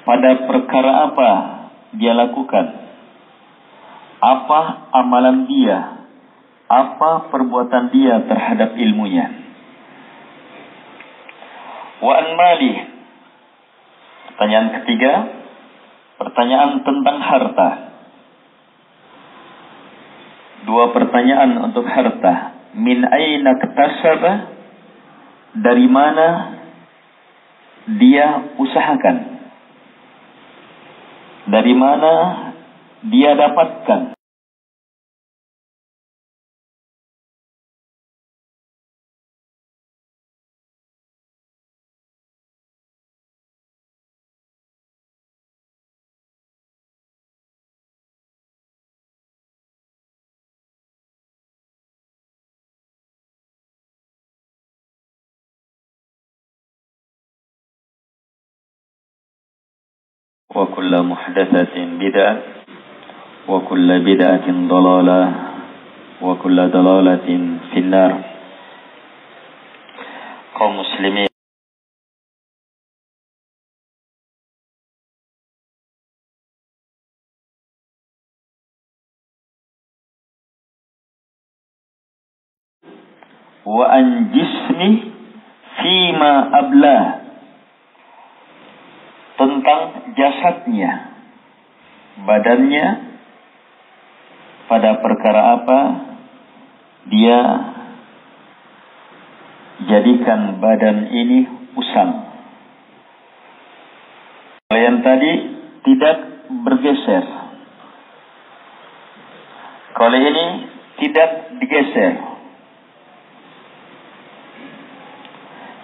pada perkara apa dia lakukan, apa amalan dia, apa perbuatan dia terhadap ilmunya. Wa an mali. Pertanyaan ketiga, pertanyaan tentang harta. Dua pertanyaan untuk harta. Min aina iktasaba, dari mana dia usahakan, dari mana dia dapatkan. Wa kullu muhdatsatin bid'ah wa kullu bid'atin dhalalah wa kullu dhalalatin finnar. Kaum muslimin wa an jismi fima ablah, tentang jasadnya, badannya, pada perkara apa dia jadikan badan ini usang. Kalau yang tadi tidak bergeser, kalau ini tidak digeser.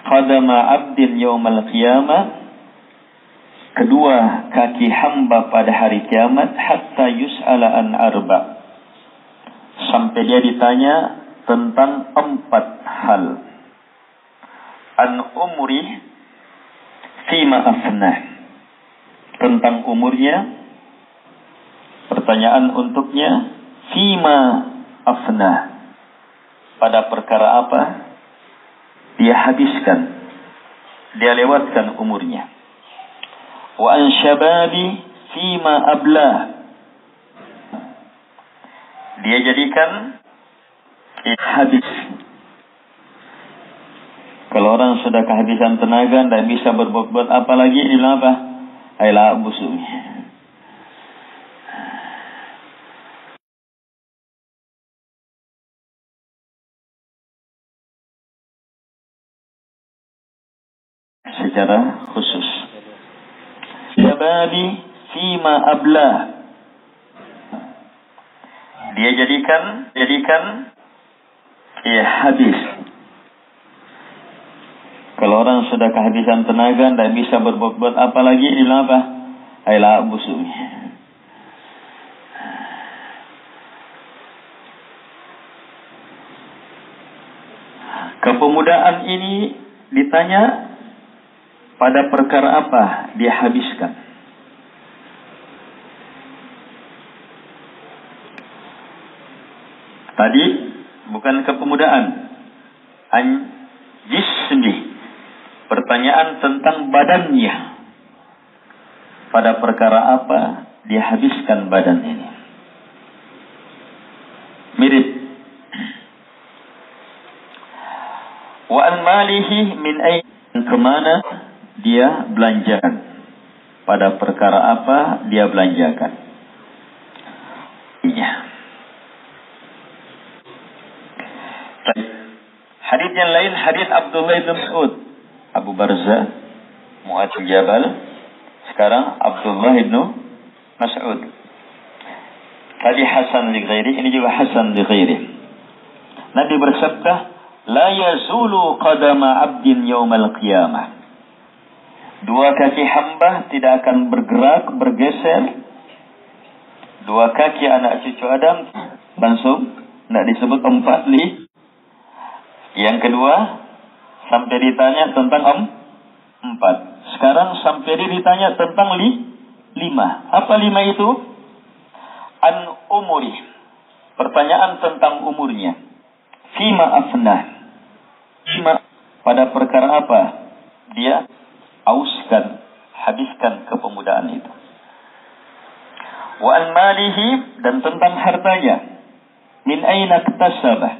Qadama abdin yaumal qiyamah, kedua kaki hamba pada hari kiamat, hatta yus'ala an arba, sampai dia ditanya tentang 4 hal. An umri fima afnah, tentang umurnya, pertanyaan untuknya, fima afnah, pada perkara apa dia habiskan, dia lewatkan umurnya. Wa an syababi fima ablah, dia jadikan habis. Kalau orang sudah kehabisan tenaga, tidak bisa berbuat apa lagi, bilang apa? Ayolah busuk. Secara khusus. Syababi fima ablah, dia jadikan habis. Kalau orang sudah kehabisan tenaga, tidak bisa berbuat apa lagi, bilang apa? Ayolah busuk. Kepemudaan ini ditanya pada perkara apa dia habiskan. Tadi bukan kepemudaan, an jismi, pertanyaan tentang badannya, pada perkara apa dia habiskan badan ini. Mirip. Wa an malihi min ayn, kemana dia belanjakan, pada perkara apa dia belanjakan. Iya. Hadits yang lain, hadits Abdullah bin Mas'ud, Abu Barzah, Mu'adz bin Jabal, sekarang Abdullah bin Mas'ud. Tadi Hasan li ghairi, ini juga Hasan li ghairi. Nabi bersabda, la yazulu qadama abdin yaumal qiyamah, dua kaki hamba tidak akan bergerak, bergeser. Dua kaki anak cucu Adam langsung tidak disebut 4 li. Yang kedua sampai ditanya tentang 4. Sekarang sampai ditanya tentang 5. Apa 5 itu? An umuri, pertanyaan tentang umurnya. Fima afnah, pada perkara apa dia auskan, habiskan kepemudaan itu. Wa an malihi, dan tentang hartanya. Min aina iktasabah,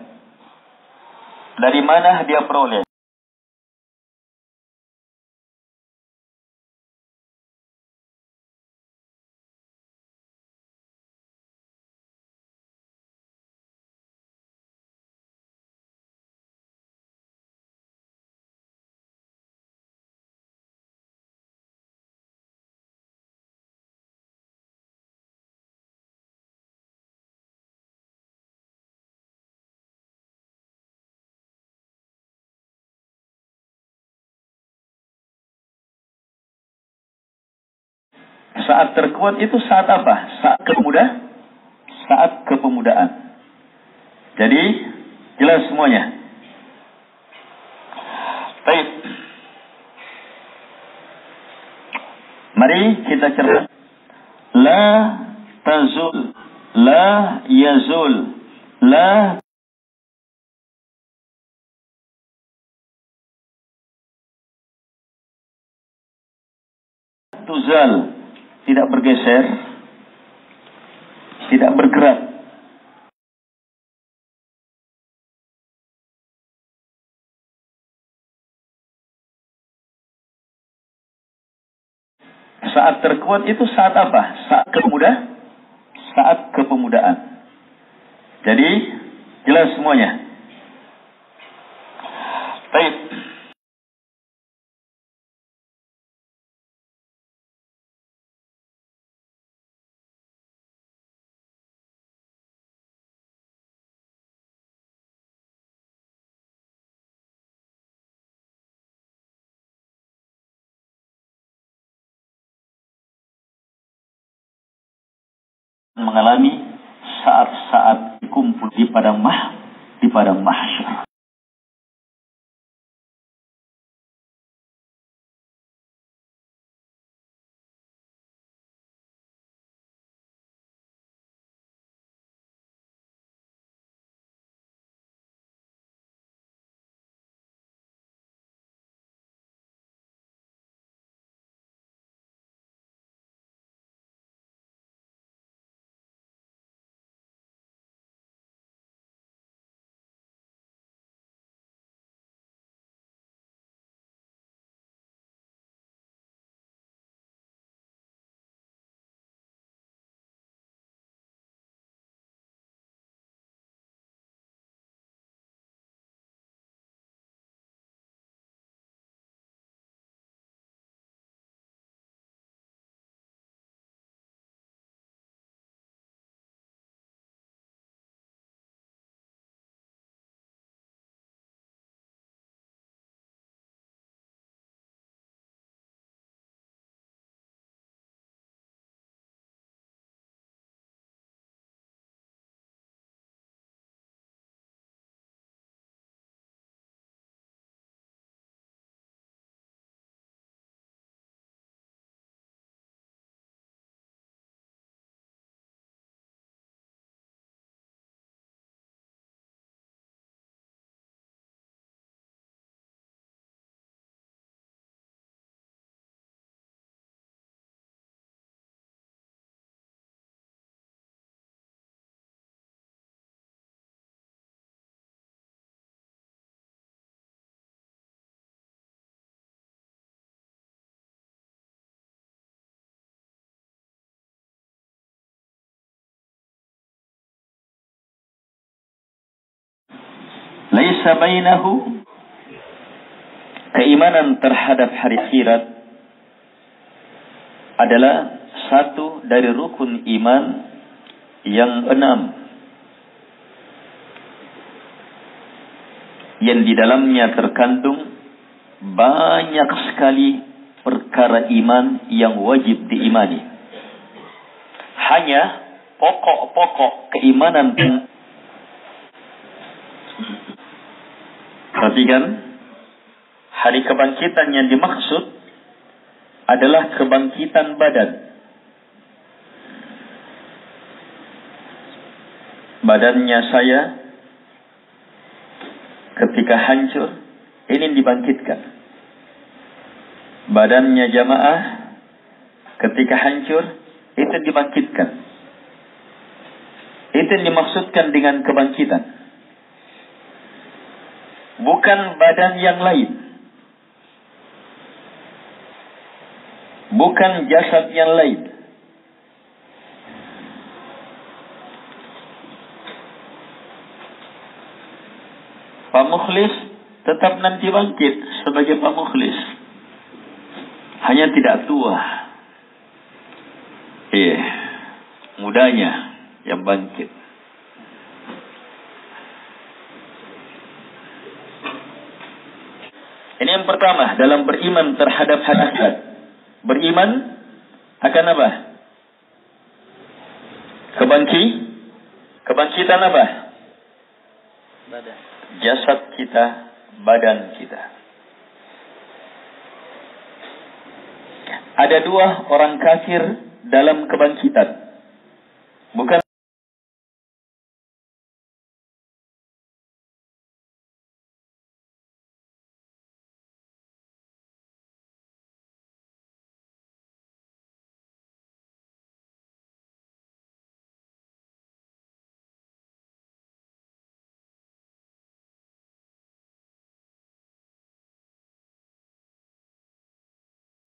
dari mana dia peroleh. Saat terkuat itu saat apa? Saat kepemudaan. Jadi jelas semuanya. Baik. Mari kita cermat. La tazul, la yazul, la tuzal, tidak bergeser, tidak bergerak. Saat terkuat itu saat apa? Saat kepemudaan. Jadi jelas semuanya. Baik. Mengalami saat-saat kumpul di padang mahsyar. Laisa bainahu, keimanan terhadap hari akhirat adalah satu dari rukun iman yang 6, yang di dalamnya terkandung banyak sekali perkara iman yang wajib diimani. Hanya pokok-pokok keimanan. Perhatikan, hari kebangkitan yang dimaksud adalah kebangkitan badan. Badannya saya ketika hancur, ini dibangkitkan. Badannya jamaah ketika hancur, itu dibangkitkan. Itu yang dimaksudkan dengan kebangkitan. Bukan badan yang lain. Bukan jasad yang lain. Pak Mukhlis tetap nanti bangkit sebagai Pak Mukhlis. Hanya tidak tua. Mudanya yang bangkit. Ini yang pertama dalam beriman terhadap hari akhirat. Beriman akan apa? Kebangkitan apa? Badan. Jasad kita, badan kita. Ada dua orang kafir dalam kebangkitan. Bukan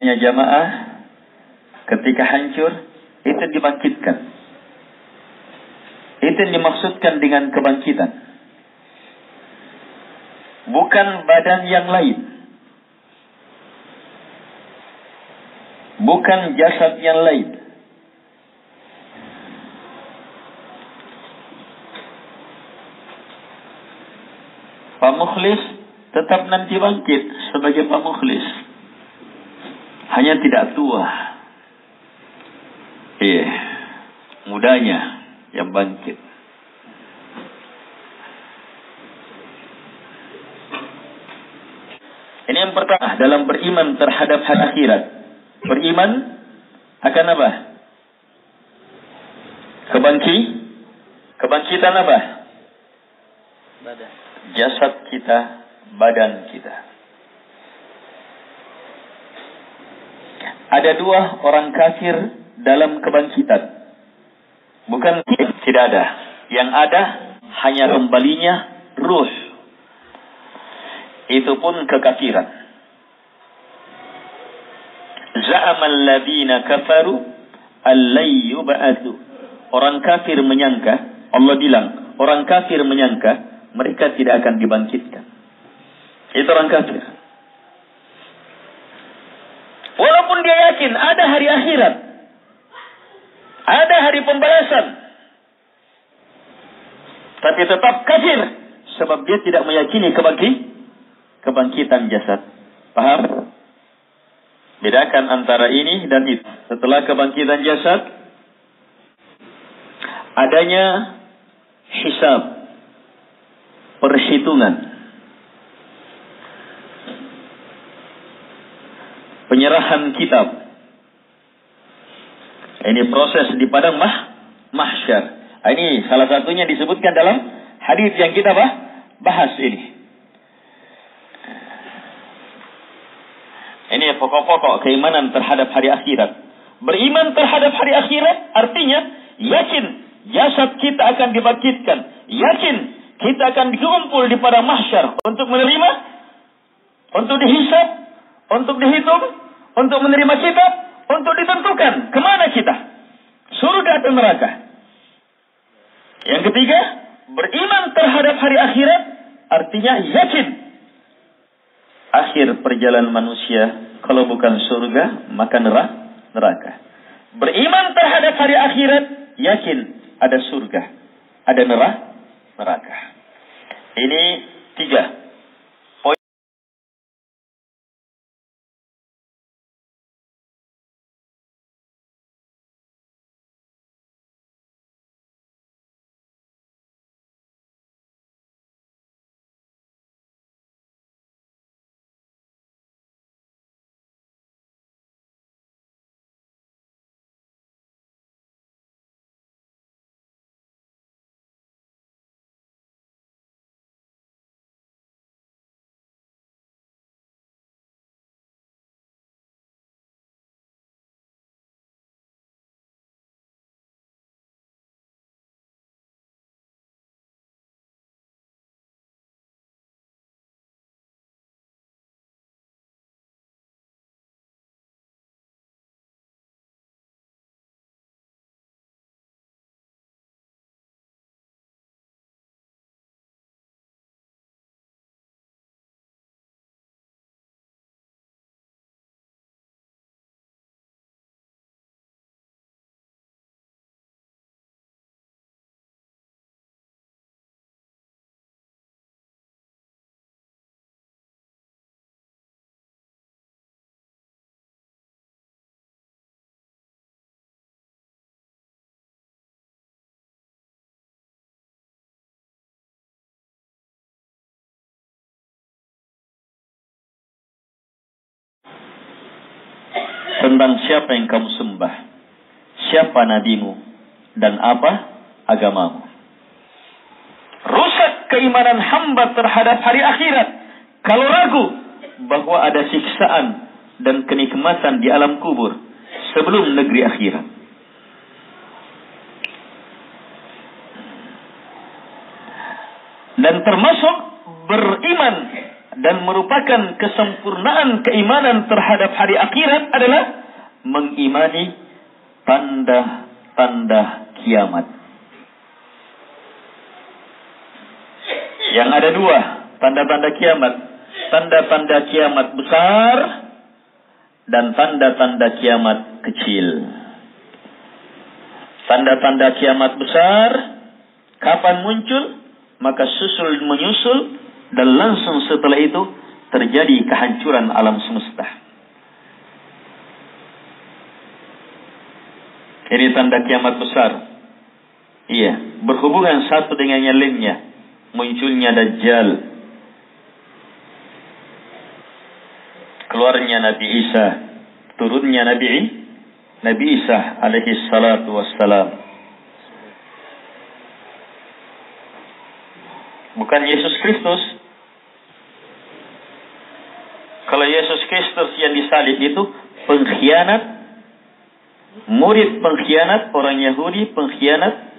jamaah ketika hancur, itu dibangkitkan. Itu yang dimaksudkan dengan kebangkitan. Bukan badan yang lain. Bukan jasad yang lain. Pak Mukhlis tetap nanti bangkit sebagai Pak Mukhlis. Hanya tidak tua. Mudanya yang bangkit. Ini yang pertama dalam beriman terhadap hari akhirat. Beriman akan apa? Kebangkitan apa? Badan. Jasad kita, badan kita. Ada dua orang kafir dalam kebangkitan. Bukan tidak ada. Yang ada hanya kembalinya ruh. Itu pun kekafiran. Za'amal ladina kafaru allai yub'atsu. Orang kafir menyangka, Allah bilang, orang kafir menyangka mereka tidak akan dibangkitkan. Itu orang kafir. Walaupun dia yakin ada hari akhirat, ada hari pembalasan, tapi tetap kafir sebab dia tidak meyakini kebangkitan jasad. Paham? Bedakan antara ini dan itu. Setelah kebangkitan jasad, adanya hisab, perhitungan, penyerahan kitab. Ini proses di padang mahsyar. Ini salah satunya disebutkan dalam hadis yang kita bahas ini. Ini pokok-pokok keimanan terhadap hari akhirat. Beriman terhadap hari akhirat artinya yakin jasad kita akan dibangkitkan. Yakin kita akan dikumpul di padang mahsyar untuk menerima, untuk dihisab, untuk dihitung, untuk menerima kitab, untuk ditentukan kemana kita, surga atau neraka. Yang ketiga, beriman terhadap hari akhirat artinya yakin akhir perjalanan manusia kalau bukan surga maka neraka. Beriman terhadap hari akhirat yakin ada surga, ada neraka. Ini 3 tentang siapa yang kamu sembah, siapa nabimu, dan apa agamamu. Rusak keimanan hamba terhadap hari akhirat kalau ragu bahwa ada siksaan dan kenikmatan di alam kubur sebelum negeri akhirat. Dan termasuk beriman dan merupakan kesempurnaan keimanan terhadap hari akhirat adalah mengimani tanda-tanda kiamat. Yang ada dua tanda-tanda kiamat. Tanda-tanda kiamat besar dan tanda-tanda kiamat kecil. Tanda-tanda kiamat besar kapan muncul? Maka susul menyusul dan langsung setelah itu terjadi kehancuran alam semesta. Ini tanda kiamat besar. Iya, berhubungan satu dengan yang lainnya. Munculnya Dajjal, keluarnya Nabi Isa, turunnya Nabi Isa alaihi salatu wassalam. Bukan Yesus Kristus. Kalau Yesus Kristus yang disalib itu pengkhianat, murid pengkhianat, orang Yahudi pengkhianat,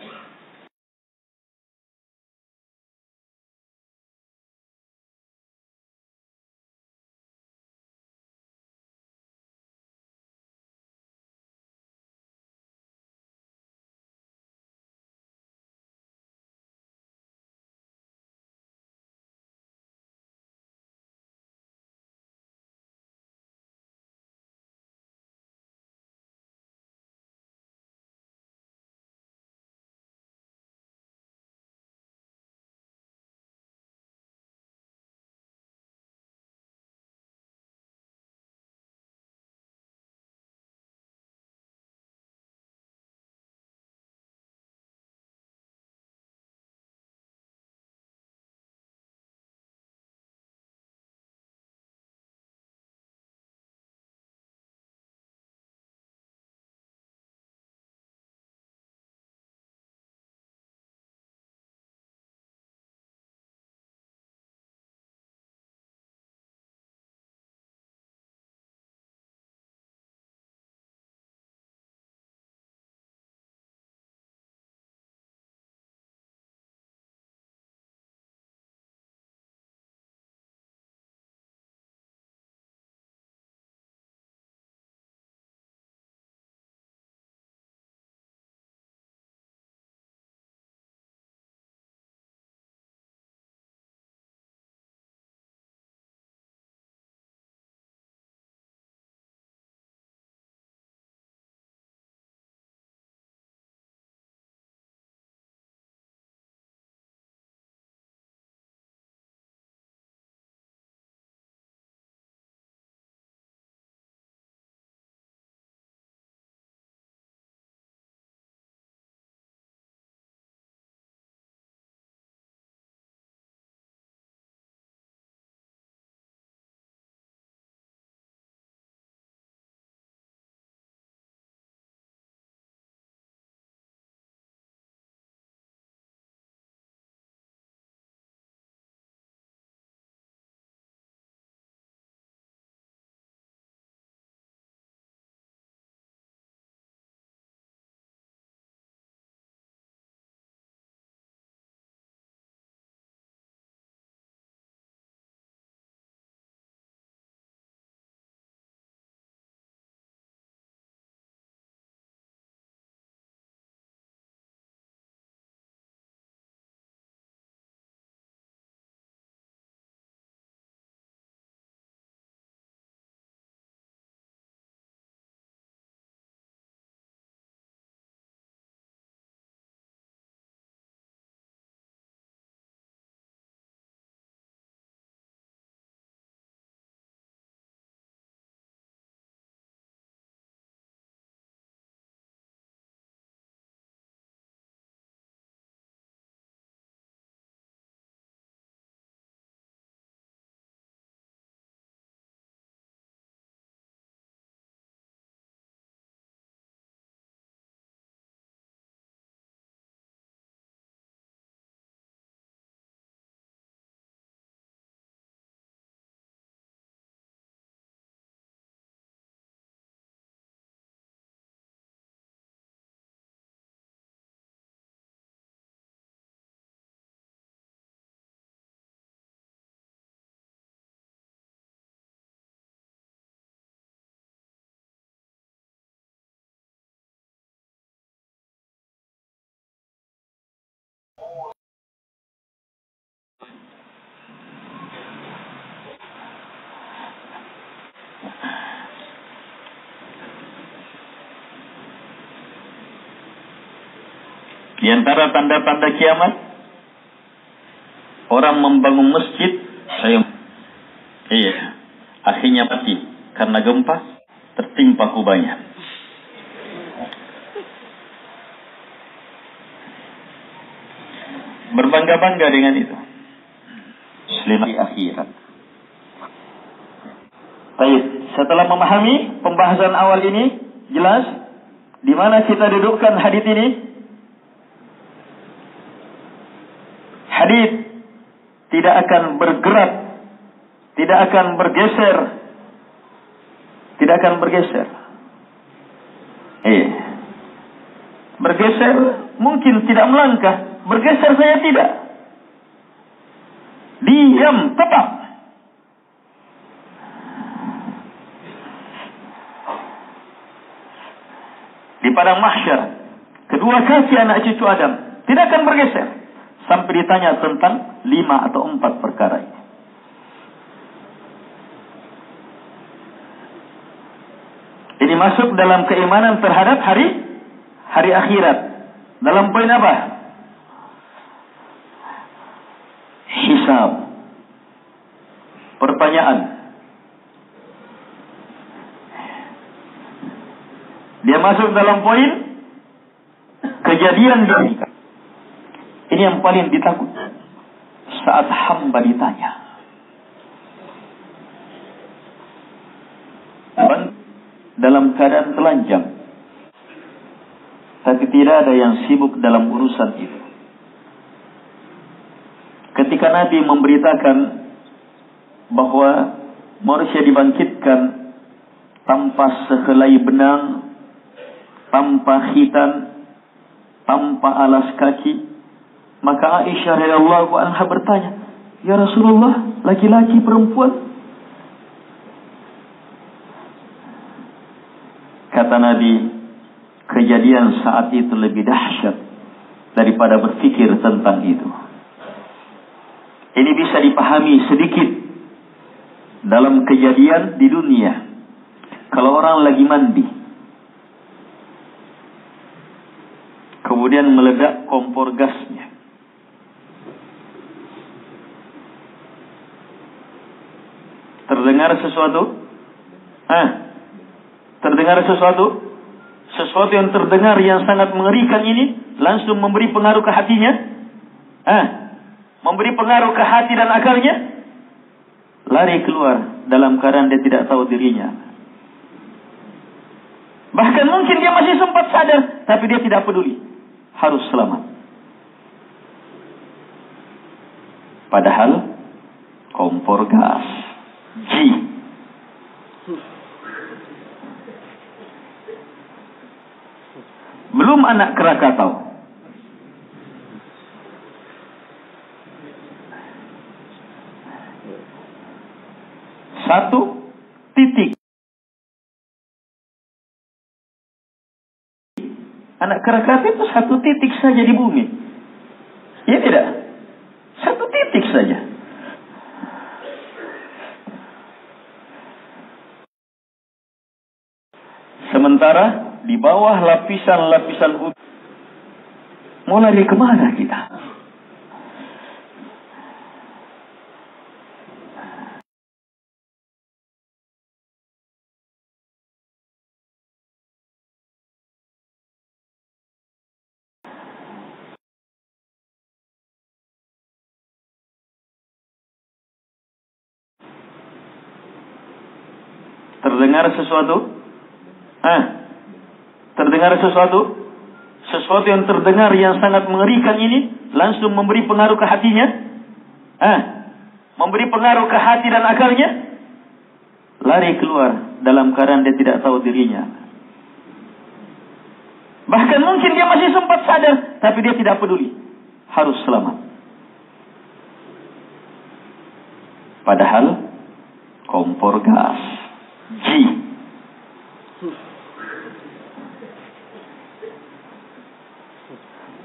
Di antara tanda-tanda kiamat, orang membangun masjid, akhirnya mati karena gempa, tertimpa kubahnya. Berbangga-bangga dengan itu. Selama akhirat. Baik, setelah memahami pembahasan awal ini, jelas di mana kita dudukkan hadis ini. Hadis tidak akan bergerak, tidak akan bergeser, tidak akan bergeser. Bergeser mungkin tidak melangkah, bergeser saya tidak. Diam tetap. Di padang mahsyar, kedua kaki anak cucu Adam tidak akan bergeser sampai ditanya tentang 5 atau 4 perkara ini. Ini masuk dalam keimanan terhadap hari akhirat. Dalam poin apa? Hisab. Pertanyaan. Dia masuk dalam poin kejadian diri. Ini yang paling ditakut saat hamba ditanya. Dalam keadaan telanjang, tapi tidak ada yang sibuk dalam urusan itu. Ketika Nabi memberitakan bahwa manusia dibangkitkan tanpa sehelai benang, tanpa khitan, tanpa alas kaki, maka Aisyah radhiyallahu anha bertanya, "Ya Rasulullah, laki-laki perempuan?" Kata Nabi, kejadian saat itu lebih dahsyat daripada berpikir tentang itu. Ini bisa dipahami sedikit dalam kejadian di dunia. Kalau orang lagi mandi, kemudian meledak kompor gasnya, terdengar sesuatu? Terdengar sesuatu? Sesuatu yang terdengar yang sangat mengerikan ini langsung memberi pengaruh ke hatinya? Memberi pengaruh ke hati dan akalnya? Lari keluar dalam keadaan dia tidak tahu dirinya. Bahkan mungkin dia masih sempat sadar, tapi dia tidak peduli. Harus selamat. Padahal kompor gas. Belum anak Krakatau. Satu titik. Anak Krakatau itu satu titik saja di bumi. Ya tidak? Satu titik saja. Sementara di bawah lapisan-lapisan udara. Mau lari kemana kita? Terdengar sesuatu? Terdengar sesuatu? Sesuatu yang terdengar yang sangat mengerikan ini langsung memberi pengaruh ke hatinya? Memberi pengaruh ke hati dan akalnya? Lari keluar dalam keadaan dia tidak tahu dirinya. Bahkan mungkin dia masih sempat sadar, tapi dia tidak peduli. Harus selamat. Padahal kompor gas.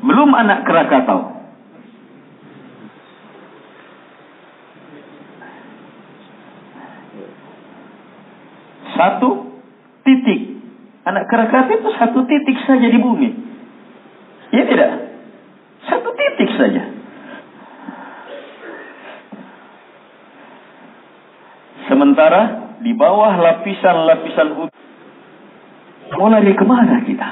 Belum anak Krakatau. Satu titik. Anak Krakatau itu satu titik saja di bumi. Ya tidak? saja. Sementara di bawah lapisan-lapisan udara, mau lari kemana kita?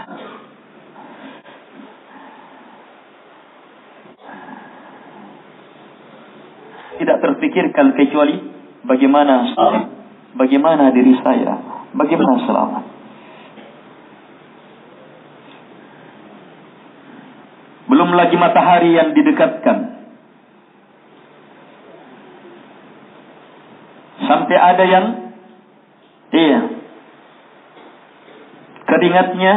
Tidak terpikirkan kecuali bagaimana diri saya, bagaimana selamat. Belum lagi matahari yang didekatkan. Sampai ada yang keringatnya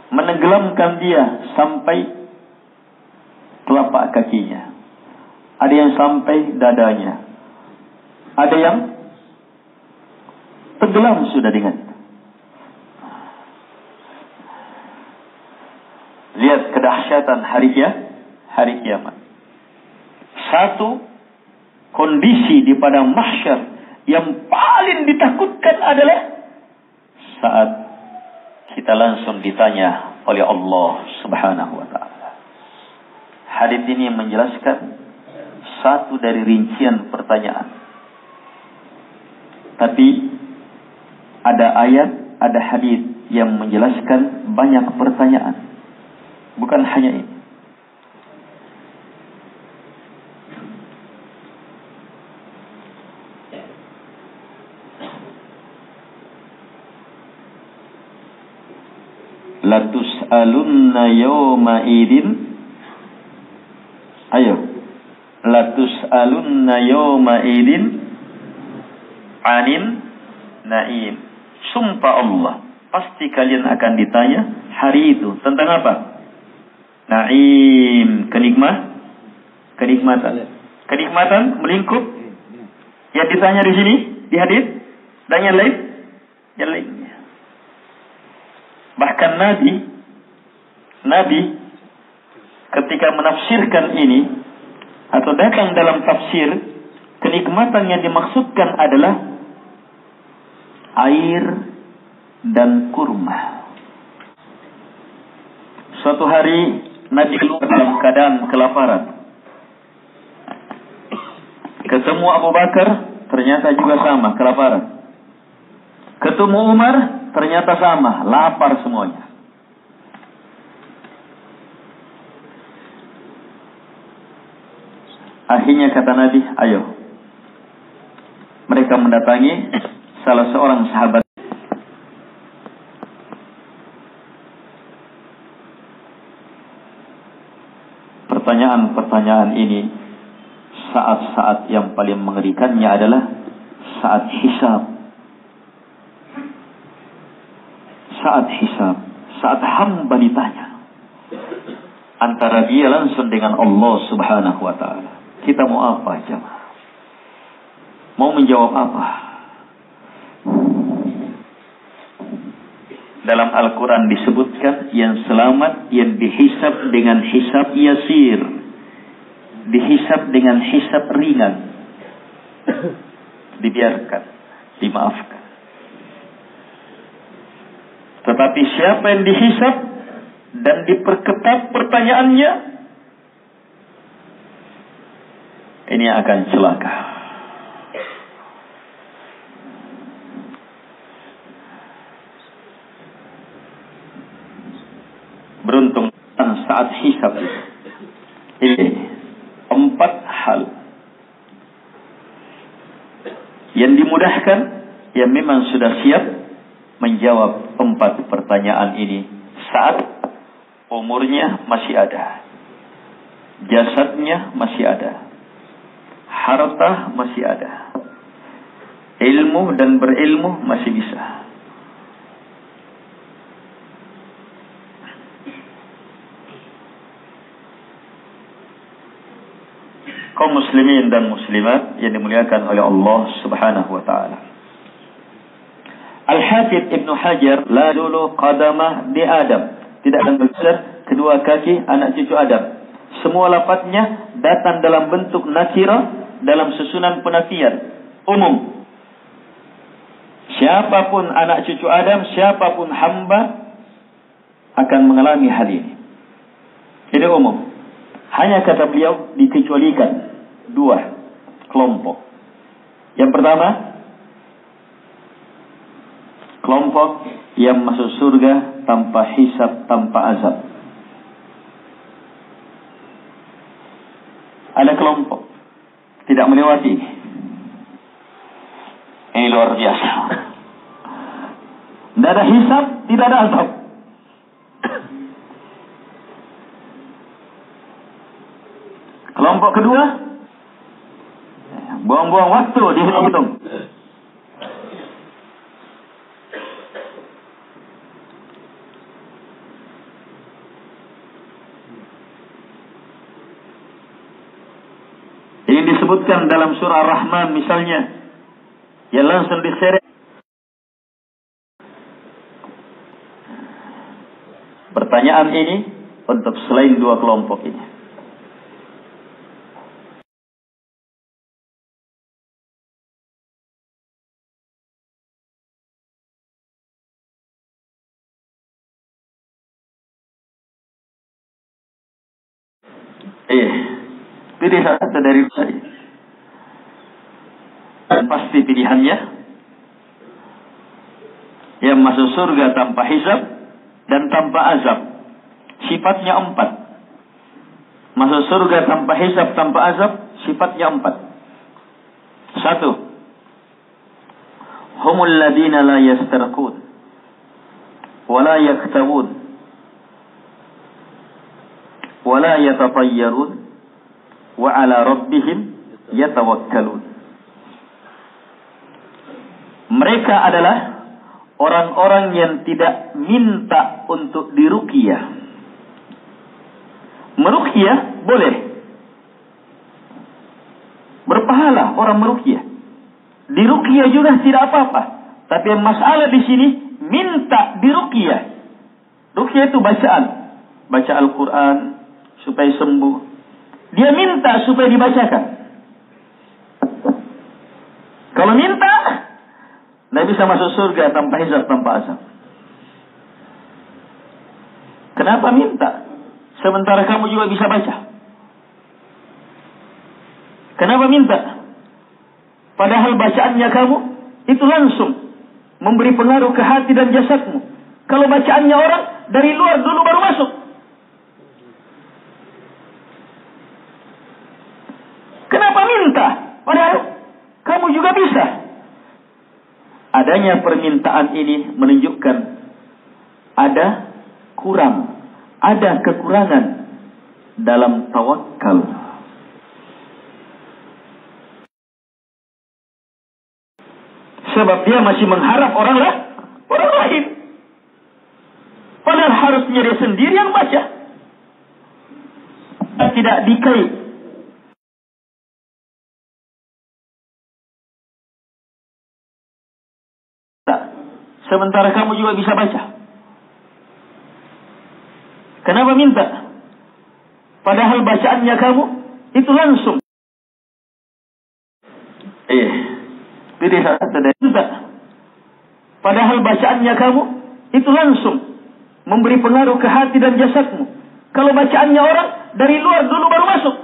menenggelamkan dia sampai telapak kakinya. Ada yang sampai dadanya. Ada yang tenggelam sudah dengan. Lihat kedahsyatan hari kiamat. Satu kondisi di padang mahsyar yang paling ditakutkan adalah saat kita langsung ditanya oleh Allah Subhanahu wa ta'ala. Hadits ini menjelaskan satu dari rincian pertanyaan. Tapi ada ayat, ada hadits yang menjelaskan banyak pertanyaan. Bukan hanya ini. Latus'alunna yawma idin. Ayo. Latus'alunna yawma idin anin na'im. Sumpah Allah, pasti kalian akan ditanya hari itu tentang apa? Na'im, kenikmatan melingkup. Yang ditanya di sini di hadis dan yang lainnya. Bahkan Nabi ketika menafsirkan ini atau datang dalam tafsir, kenikmatan yang dimaksudkan adalah air dan kurma. Suatu hari Nabi keluar dalam keadaan kelaparan. Ketemu Abu Bakar, ternyata juga sama, kelaparan. Ketemu Umar, ternyata sama, lapar semuanya. Akhirnya kata Nabi, ayo. Mereka mendatangi salah seorang sahabat. Pertanyaan-pertanyaan ini, saat-saat yang paling mengerikannya adalah saat hisab. Saat hamba ditanya antara dia langsung dengan Allah Subhanahu wa ta'ala. Kita mau apa, jemaah? Mau menjawab apa? Dalam Al-Quran disebutkan yang selamat yang dihisab dengan hisab yasir, dihisab dengan hisab ringan, dibiarkan, dimaafkan. Tetapi siapa yang dihisab dan diperketat pertanyaannya, ini akan celaka. Beruntung saat hisab ini 4 hal yang dimudahkan, yang memang sudah siap menjawab 4 pertanyaan ini saat umurnya masih ada, jasadnya masih ada, harta masih ada, ilmu dan berilmu masih bisa. Kaum muslimin dan muslimat yang dimuliakan oleh Allah Subhanahu wa ta'ala. Al-Hafidh Ibn Hajar, la dulu qadamah di Adam, tidak akan besar kedua kaki anak cucu Adam. Semua lafadznya datang dalam bentuk nakirah dalam susunan penafian umum. Siapapun anak cucu Adam, siapapun hamba akan mengalami hal ini. Ini umum. Hanya kata beliau dikecualikan 2 kelompok. Yang pertama, kelompok yang masuk surga tanpa hisab, tanpa azab. Ada kelompok tidak melewati. Ini luar biasa. Tidak ada hisab, tidak ada azab. Kelompok kedua, buang-buang waktu dihitung-hitung. Ini disebutkan dalam surah Ar-Rahman misalnya, yang langsung diseret. Pertanyaan ini untuk selain 2 kelompok ini. Pilih satu dari saya. Dan pasti pilihannya yang masuk surga tanpa hisab dan tanpa azab. Sifatnya 4. Masuk surga tanpa hisab, tanpa azab, sifatnya 4. 1. Humul ladina la yastarqun wa la yaktawun wa la yatatayyarun wa ala rabbihim yatawakkalun. Mereka adalah orang-orang yang tidak minta untuk diruqyah. Meruqyah boleh, berpahala orang meruqyah. Diruqyah juga tidak apa-apa. Tapi masalah di sini minta diruqyah. Ruqyah itu bacaan, baca Al-Quran supaya sembuh. Dia minta supaya dibacakan. Kalau minta, tidak bisa masuk surga tanpa hisab, tanpa azab. Kenapa minta? Sementara kamu juga bisa baca. Kenapa minta? Padahal bacaannya kamu itu langsung memberi pengaruh ke hati dan jasadmu. Kalau bacaannya orang dari luar dulu baru masuk. Kenapa minta? Padahal kamu juga bisa. Adanya permintaan ini menunjukkan ada kurang, ada kekurangan dalam tawakal. Sebab dia masih mengharap orang lain. Padahal harusnya dia sendiri yang baca. Tidak dikait. Sementara kamu juga bisa baca. Kenapa minta? Padahal bacaannya kamu itu langsung. Pilih satu dari minta. Padahal bacaannya kamu itu langsung memberi pengaruh ke hati dan jasadmu. Kalau bacaannya orang dari luar dulu baru masuk.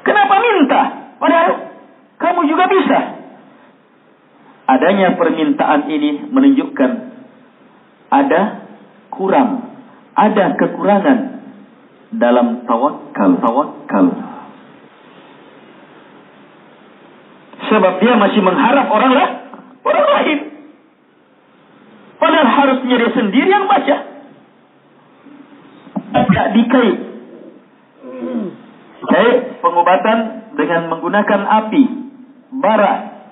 Kenapa minta? Padahal kamu juga bisa. Adanya permintaan ini menunjukkan ada kurang, ada kekurangan dalam tawakal. Sebab dia masih mengharap orang lain. Padahal harusnya dia sendiri yang baca. Tidak dikait. Kait pengobatan dengan menggunakan api, bara.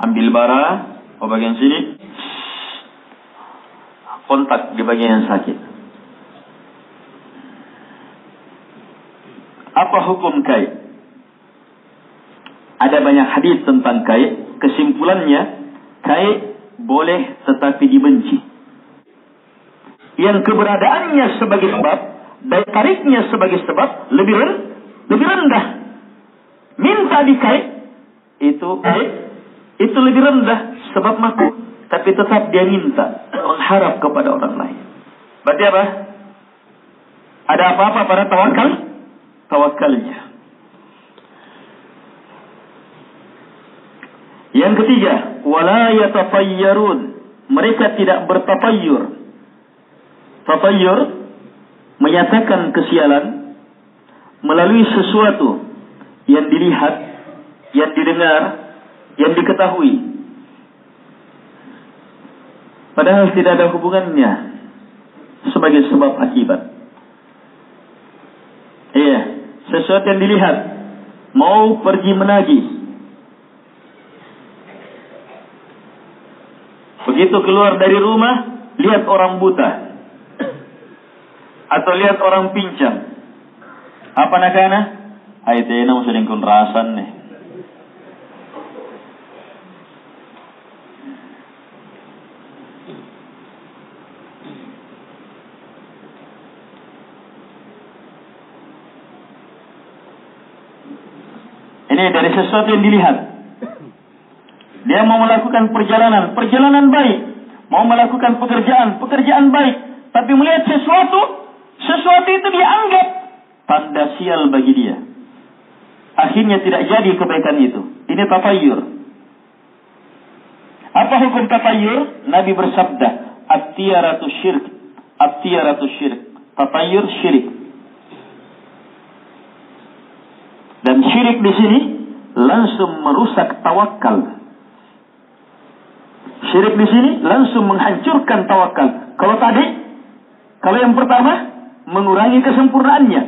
Ambil bara, bagian sini, kontak di bagian yang sakit. Apa hukum kait? Ada banyak hadis tentang kait. Kesimpulannya, kait boleh tetapi dibenci. Yang keberadaannya sebagai sebab, dan tariknya sebagai sebab lebih rendah. Minta dikait itu lebih rendah sebab makruh. tapi tetap dia minta, mengharap kepada orang lain. Berarti apa? Ada apa-apa pada tawakalnya. Yang ketiga, wala yatafayyarun. Mereka tidak bertafayyur. Tafayyur menyatakan kesialan melalui sesuatu yang dilihat, yang didengar, yang diketahui, padahal tidak ada hubungannya sebagai sebab akibat. Iya, sesuatu yang dilihat, mau pergi menagih, begitu keluar dari rumah, lihat orang buta atau lihat orang pincang, apa nakana? Ayatnya mau sering kun rasan nih. Ini dari sesuatu yang dilihat. Dia mau melakukan perjalanan baik, mau melakukan pekerjaan baik, tapi melihat sesuatu itu dianggap tanda sial bagi dia. Akhirnya tidak jadi kebaikan itu. Ini tafayyur. Apa hukum tafayyur? Nabi bersabda, at-tiyaratu syirk. At-tiyaratu syirk. Tafayyur syirik. Dan syirik di sini langsung merusak tawakal. Syirik di sini langsung menghancurkan tawakal. Kalau yang pertama mengurangi kesempurnaannya.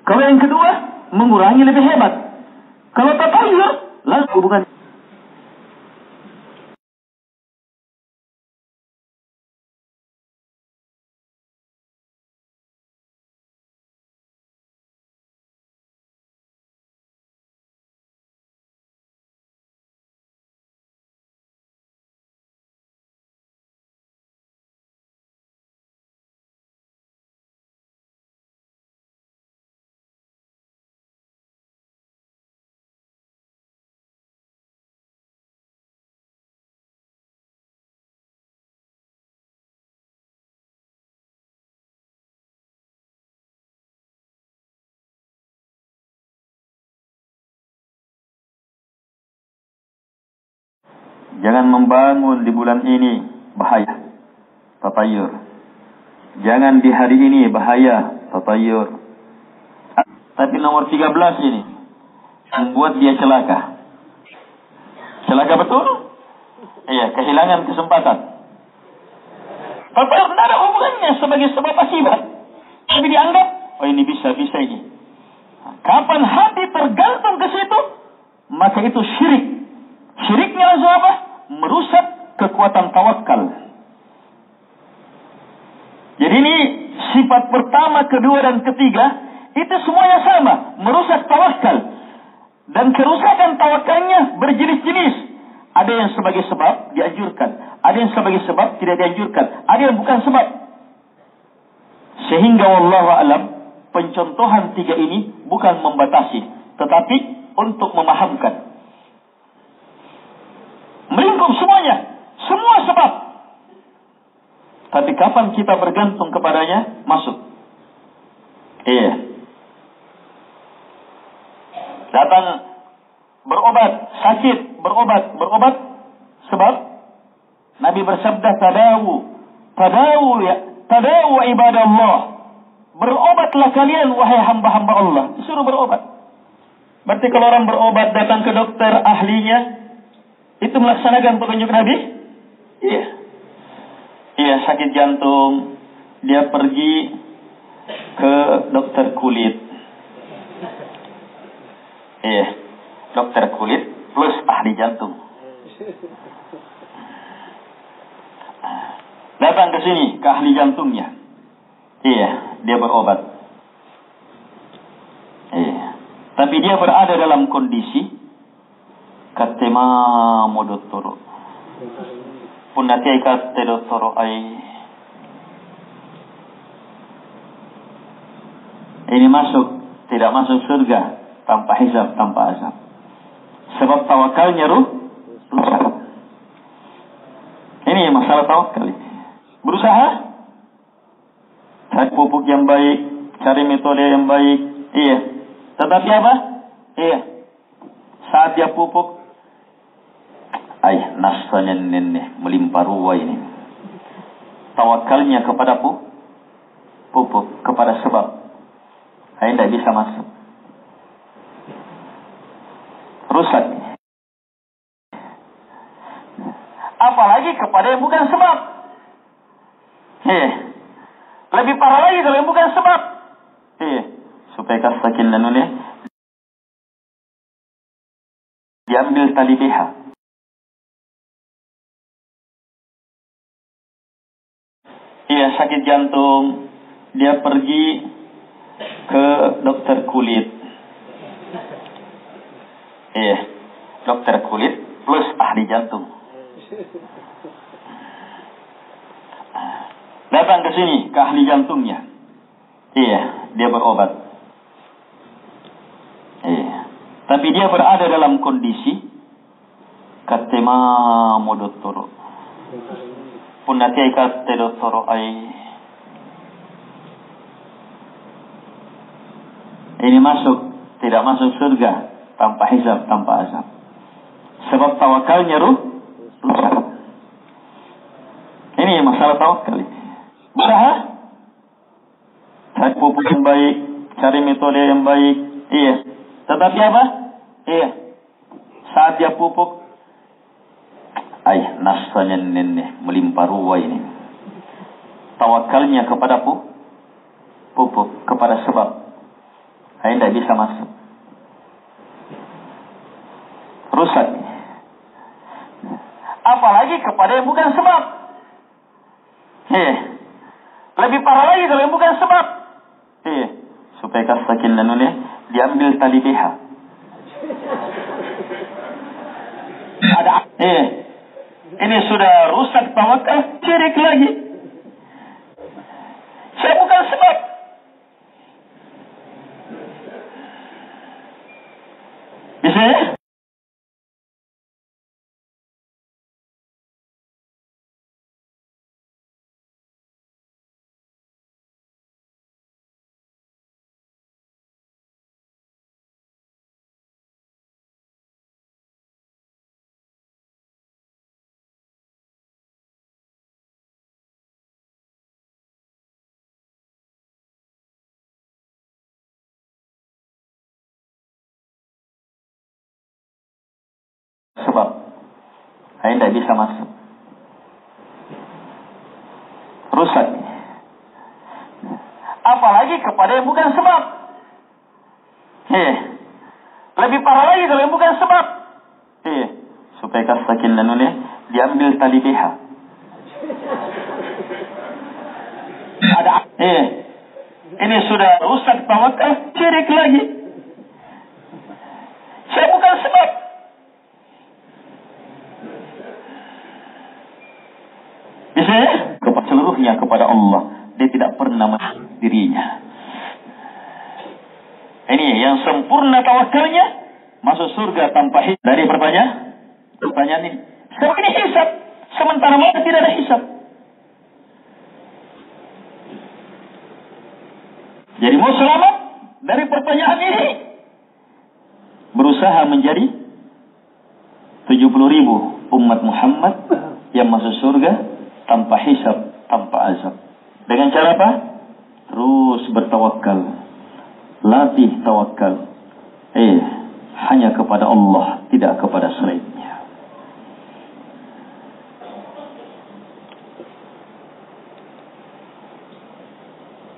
Kalau yang kedua mengurangi lebih hebat. Kalau tafayyur langsung hubungan. Jangan membangun di bulan ini, bahaya. Tafayyur. Jangan di hari ini, bahaya. Tafayyur. Tapi nomor 13 ini membuat dia celaka. Celaka betul? Iya, kehilangan kesempatan. Tafayyur tidak ada hubungannya sebagai sebab akibat. Tapi dianggap, oh ini bisa ini. Kapan hati tergantung ke situ, maka itu syirik. Syiriknya langsung apa? Merusak kekuatan tawakal. Jadi ini sifat pertama, kedua, dan ketiga, itu semuanya sama, merusak tawakal. Dan kerusakan tawakalnya berjenis-jenis. Ada yang sebagai sebab dianjurkan, ada yang sebagai sebab tidak dianjurkan, ada yang bukan sebab. Sehingga wallahu alam, pencontohan tiga ini bukan membatasi, tetapi untuk memahamkan. Melingkup semuanya, semua sebab. Tapi kapan kita bergantung kepadanya, masuk. Iya. Datang berobat, sakit, berobat. Sebab Nabi bersabda, tadawu ibadallah. Berobatlah kalian, wahai hamba-hamba Allah. Disuruh berobat. Berarti kalau orang berobat datang ke dokter ahlinya, itu melaksanakan petunjuk Nabi? Iya. Iya, sakit jantung, dia pergi ke dokter kulit. Iya, dokter kulit plus ahli jantung. Datang ke sini, ke ahli jantungnya. Iya, dia berobat. Iya. Tapi dia berada dalam kondisi katema modottoro. Punnatia ikatte dottoro ai. Ini tidak masuk surga tanpa hisab, tanpa azab. Sebab tawakalnya rusak. Ini masalah tawakal. Berusaha cari pupuk yang baik, cari metode yang baik. Iya. Tetapi apa? Iya. Saat dia pupuk, nasanya nenek melimpah ruah ini. Tawakalnya kepada pupuk, kepada sebab. Tidak bisa masuk. Rusak. Apalagi kepada yang bukan sebab. Lebih parah lagi kalau yang bukan sebab. Supaya kasakin dan nulis. Diambil tali BH. Sakit jantung. Dia pergi ke dokter kulit. Dokter kulit plus ahli jantung. Datang ke sini, ke ahli jantungnya. Dia berobat. Tapi dia berada dalam kondisi katema modottoro. Punnatia katte dottoro ini tidak masuk surga tanpa hisab, tanpa azab. Sebab tawakalnya rusak. Ini masalah tawakal. Berusaha cari pupuk yang baik, cari metode yang baik. Tetapi apa? Saat dia pupuk, nasanya nenek melimpah ruah ini. Tawakalnya kepada pupuk, kepada sebab. Tidak bisa masuk. Rusak. Apalagi kepada yang bukan sebab. Lebih parah lagi kalau yang bukan sebab. Supaya kasakin dan nulis. Diambil tali BH. Ini sudah rusak tawakal. Syirik lagi. Saya bukan sebab. Bisa ya? Sebab tidak bisa masuk. Rusak. Apalagi kepada yang bukan sebab. Lebih parah lagi kalau yang bukan sebab. Supaya kasakin dan nulis. Diambil tali BH. Ini sudah rusak tawakal. Syirik lagi. Saya bukan sebab. Kepada seluruhnya kepada Allah. Dia tidak pernah dirinya. Ini yang sempurna tawakalnya masuk surga tanpa hisab. Dari pertanyaan ini. Sekarang ini hisab. Sementara mereka tidak ada hisab. Jadi mau selamat dari pertanyaan ini. Berusaha menjadi 70.000 umat Muhammad yang masuk surga tanpa hisab, tanpa azab. Dengan cara apa? Terus bertawakal. Latih tawakal. Hanya kepada Allah, tidak kepada selainnya.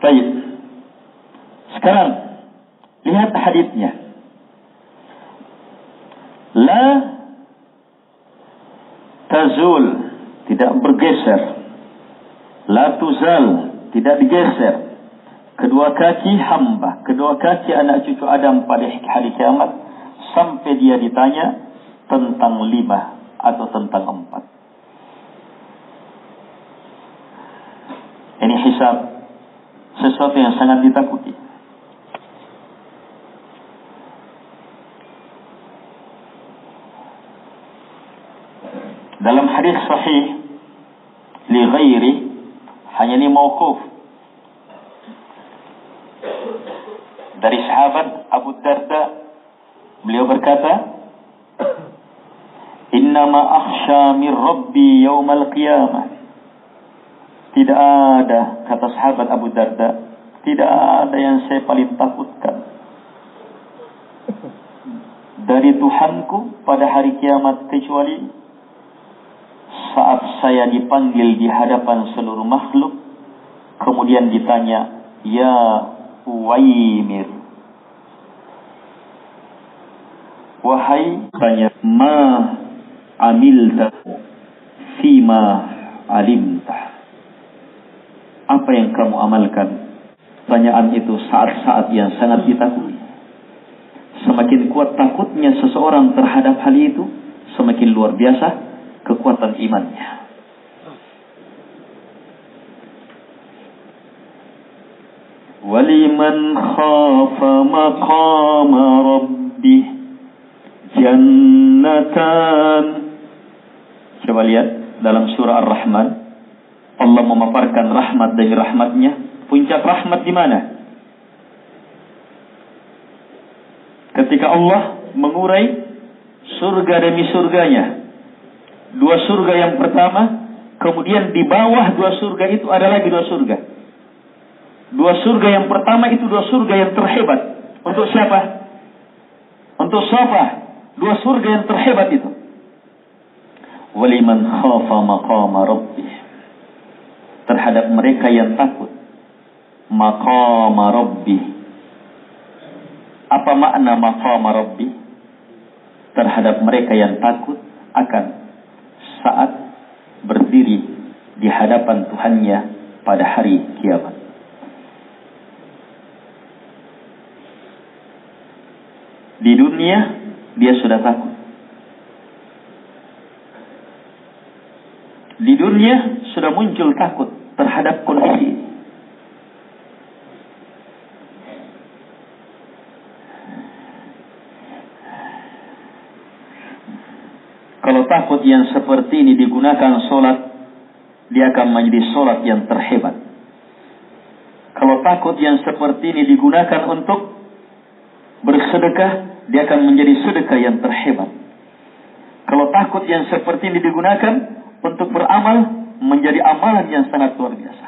Baik. Sekarang lihat hadisnya. La tazul, tidak bergeser. La tuzal, tidak digeser. Kedua kaki hamba, kedua kaki anak cucu Adam pada hari kiamat, sampai dia ditanya tentang 5 atau tentang 4. Ini hisab, sesuatu yang sangat ditakuti. Dalam hadis sahih ghairi, hanya ini mauquf dari sahabat Abu Darda. Beliau berkata, innama akhsha min rabbi yaumal qiyamah. Tidak ada, kata sahabat Abu Darda, tidak ada yang saya paling takutkan dari Tuhanku pada hari kiamat kecuali saat saya dipanggil di hadapan seluruh makhluk, kemudian ditanya, ya Uwaimir, wahai tanya, ma amilta fima alimta, apa yang kamu amalkan? Pertanyaan itu saat-saat yang sangat ditakuti. Semakin kuat takutnya seseorang terhadap hal itu, semakin luar biasa kekuatan imannya. Waliman khafa maqama rabbih jannatan. Coba lihat dalam surah Ar-Rahman, Allah memaparkan rahmat dari rahmatnya. Puncak rahmat di mana? Ketika Allah mengurai surga demi surganya. Dua surga yang pertama, kemudian di bawah dua surga itu ada lagi dua surga. Dua surga yang pertama itu dua surga yang terhebat. Untuk siapa? Untuk siapa? Dua surga yang terhebat itu. Waliman khafa maqama rabbih. Terhadap mereka yang takut maqama rabbih. Apa makna maqama rabbih? Terhadap mereka yang takut akan saat berdiri di hadapan Tuhannya pada hari kiamat. Di dunia dia sudah takut. Di dunia sudah muncul takut terhadap kondisi. Kalau takut yang seperti ini digunakan solat, dia akan menjadi solat yang terhebat. Kalau takut yang seperti ini digunakan untuk bersedekah, dia akan menjadi sedekah yang terhebat. Kalau takut yang seperti ini digunakan untuk beramal, menjadi amalan yang sangat luar biasa.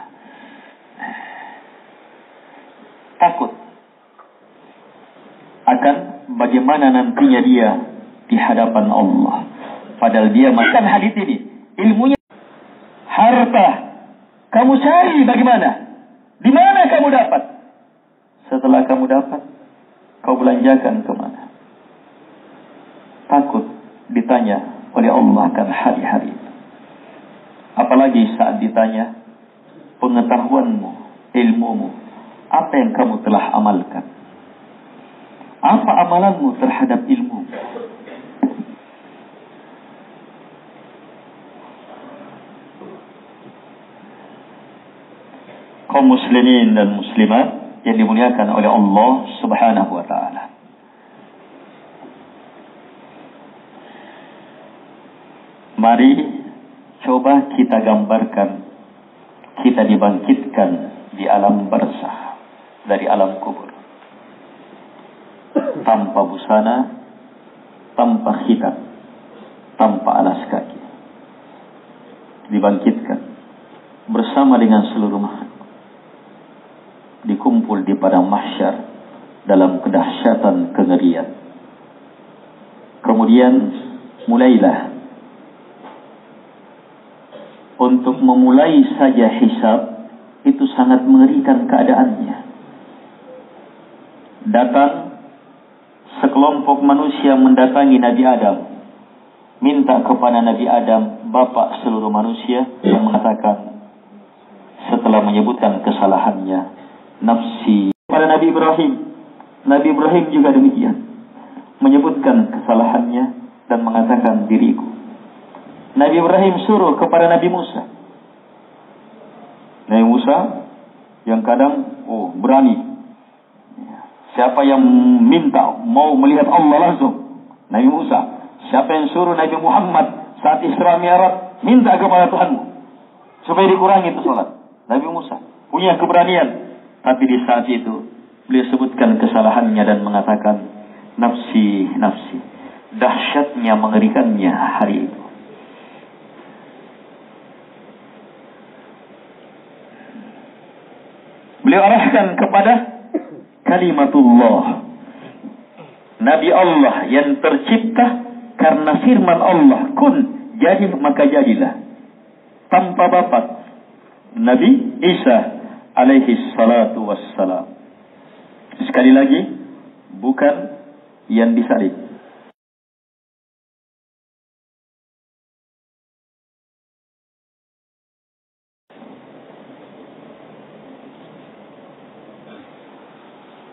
Takut akan bagaimana nantinya dia di hadapan Allah. Padahal dia makan hadis ini, ilmunya harta kamu cari bagaimana? Di mana kamu dapat? Setelah kamu dapat, kau belanjakan kemana? Takut ditanya oleh Allah akan hari-hari itu. Apalagi saat ditanya pengetahuanmu, ilmumu, apa yang kamu telah amalkan? Apa amalanmu terhadap ilmu? Kaum muslimin dan muslimat yang dimuliakan oleh Allah Subhanahu wa ta'ala. Mari coba kita gambarkan kita dibangkitkan di alam barzakh, dari alam kubur. Tanpa busana, tanpa khitan, tanpa alas kaki. Dibangkitkan bersama dengan seluruh makhluk. Dikumpul di padang mahsyar dalam kedahsyatan kengerian. Kemudian mulailah untuk memulai saja hisab itu sangat mengerikan keadaannya. Datang sekelompok manusia mendatangi Nabi Adam, minta kepada Nabi Adam, bapak seluruh manusia, yang mengatakan setelah menyebutkan kesalahannya, nafsi. Pada Nabi Ibrahim, Nabi Ibrahim juga demikian, menyebutkan kesalahannya dan mengatakan diriku. Nabi Ibrahim suruh kepada Nabi Musa. Nabi Musa yang kadang berani. Siapa yang minta mau melihat Allah langsung? Nabi Musa. Siapa yang suruh Nabi Muhammad saat Isra Mi'raj minta kepada Tuhanmu? supaya dikurangi itu sholat. Nabi Musa punya keberanian, tapi di saat itu beliau sebutkan kesalahannya dan mengatakan, nafsi, nafsi. Dahsyatnya, mengerikannya hari itu. Beliau arahkan kepada kalimatullah, Nabi Allah yang tercipta karena firman Allah, kun, jadi maka jadilah, tanpa bapak, Nabi Isa alaihi salatu wassalam. Sekali lagi, bukan yang disalib.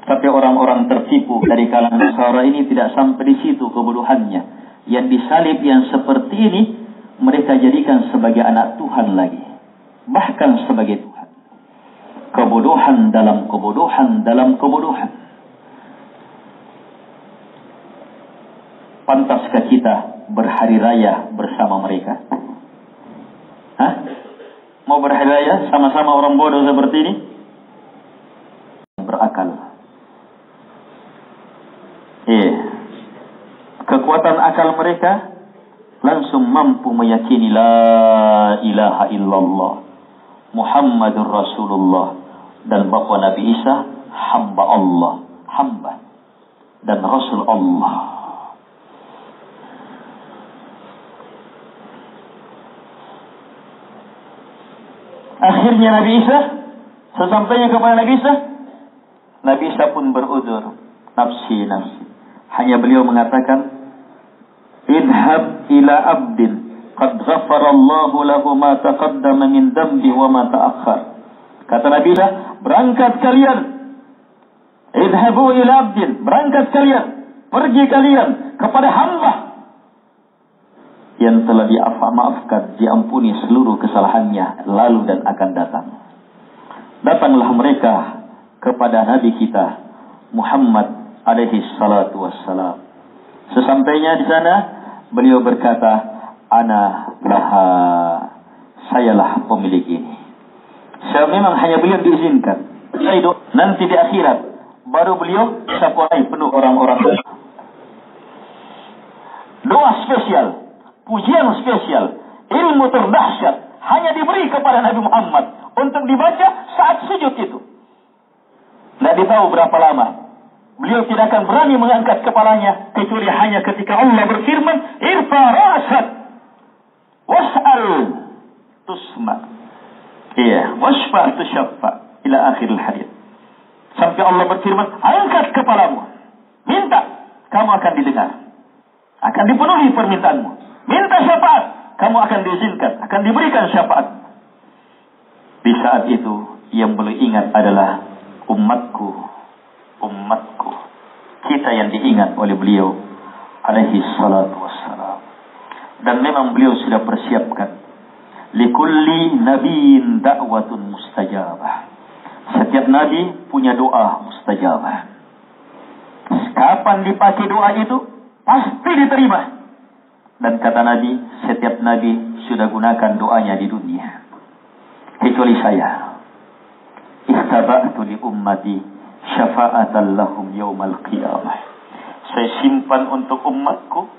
Tapi orang-orang tertipu dari kalangan Nasara ini tidak sampai di situ kebodohannya. Yang disalib yang seperti ini, mereka jadikan sebagai anak Tuhan lagi. Bahkan sebagai Tuhan. Kebodohan dalam kebodohan dalam kebodohan. Pantaskah kita berhari raya bersama mereka? Hah? Mau berhari raya sama-sama orang bodoh seperti ini? Berakal. Kekuatan akal mereka langsung mampu meyakini la ilaha illallah Muhammadur Rasulullah dan bahwa Nabi Isa hamba Allah, hamba dan Rasul Allah. Akhirnya Nabi Isa, sesampainya kepada Nabi Isa pun berudzur, nafsi, nafsi. Hanya beliau mengatakan, idhab ila abdin qad ghafarallahu lahu ma taqaddama min dambi wa ma ta'akhkhar. Kata Nabi Isa, berangkat kalian. Idhabu ila abdin, berangkat kalian. Pergi kalian kepada hamba yang telah maafkan, diampuni seluruh kesalahannya lalu dan akan datang. Datanglah mereka kepada Nabi kita Muhammad alaihi salatu wassalam. Sesampainya di sana, beliau berkata, ana laha, sayalah pemilik ini. Saya memang hanya beliau diizinkan. Nanti di akhirat baru beliau sapuai penuh orang-orang. Doa spesial, pujian spesial, ilmu terdahsyat hanya diberi kepada Nabi Muhammad untuk dibaca saat sujud itu. Tidak ditahu berapa lama. Beliau tidak akan berani mengangkat kepalanya kecuali hanya ketika Allah berfirman, irfa ra'sak was'al tusma. Iya, wasfa tusyaffa ila akhiril hadits. Sampai Allah berfirman, angkat kepalamu, minta, kamu akan didengar. Akan dipenuhi permintaanmu. Minta syafaat, kamu akan diizinkan, akan diberikan syafaat. Di saat itu yang beliau ingat adalah umatku. Kita yang diingat oleh beliau alaihi salatu wassalam. Dan memang beliau sudah persiapkan, likulli nabiyyin da'watun mustajabah. Setiap nabi punya doa mustajabah. Kapan dipakai doa itu pasti diterima. Dan kata Nabi, setiap nabi sudah gunakan doanya di dunia kecuali saya. Ihtaba'tu li ummati syafa'atan lahum yaumal qiyamah. Saya simpan untuk umatku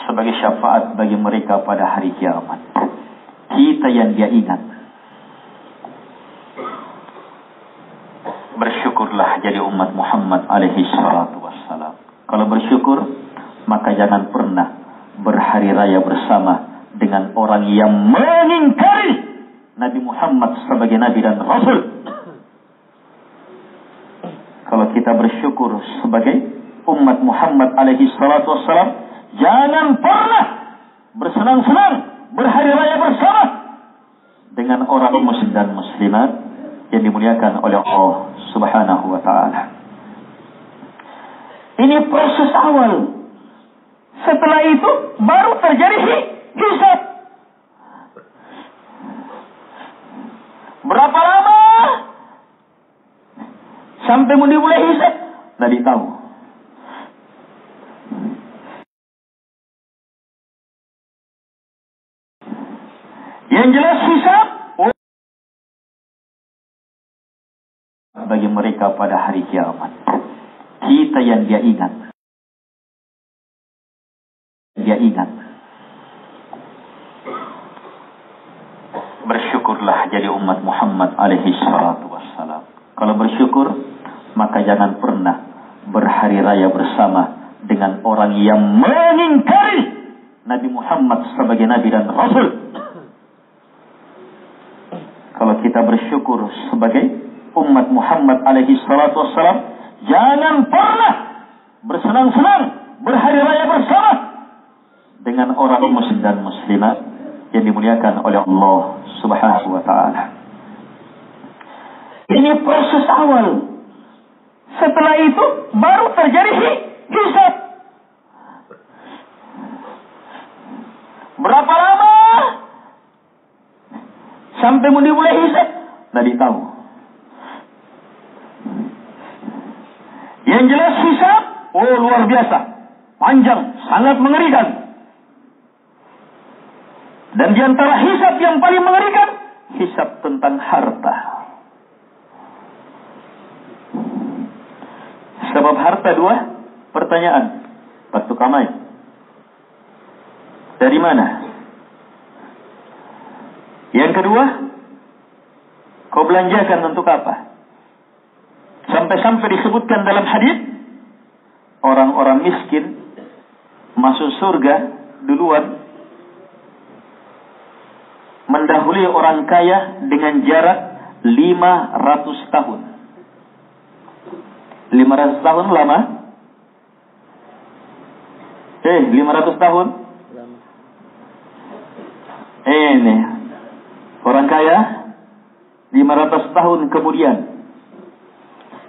sebagai syafaat bagi mereka pada hari kiamat. Kita yang dia ingat. Bersyukurlah jadi umat Muhammad alaihi salatu wassalam. Kalau bersyukur, maka jangan pernah berhari raya bersama dengan orang yang mengingkari Nabi Muhammad sebagai Nabi dan Rasul. Kalau kita bersyukur sebagai umat Muhammad alaihi salatu wassalam, jangan pernah bersenang-senang berhari raya bersama dengan orang muslim dan muslimat yang dimuliakan oleh Allah subhanahu wa ta'ala. Ini proses awal. Setelah itu baru terjadi hisab. Berapa lama sampai dimulai hisab? Tidak tahu. Yang jelas hisab bagi mereka pada hari kiamat. Kita yang dia ingat. Dia ingat. Bersyukurlah jadi umat Muhammad alaihi salatu wassalam. Kalau bersyukur, maka jangan pernah berhari raya bersama dengan orang yang mengingkari Nabi Muhammad sebagai Nabi dan Rasul. Kalau kita bersyukur sebagai umat Muhammad alaihi salatu wassalam, jangan pernah bersenang-senang berhari raya bersama dengan orang muslim dan muslimat yang dimuliakan oleh Allah Subhanahu wa ta'ala. Ini proses awal. Setelah itu baru terjadi hisab. Berapa lama sampai mau dimulai hisab? Tidak tahu. Yang jelas hisab, luar biasa, panjang, sangat mengerikan. Dan di antara hisab yang paling mengerikan, hisab tentang harta. Sebab harta dua pertanyaan. Waktu kamai. Dari mana? Yang kedua, kau belanjakan untuk apa? Sampai-sampai disebutkan dalam hadis, orang-orang miskin masuk surga duluan, mendahului orang kaya dengan jarak 500 tahun. 500 tahun lama? 500 tahun? Ini orang kaya 500 tahun kemudian.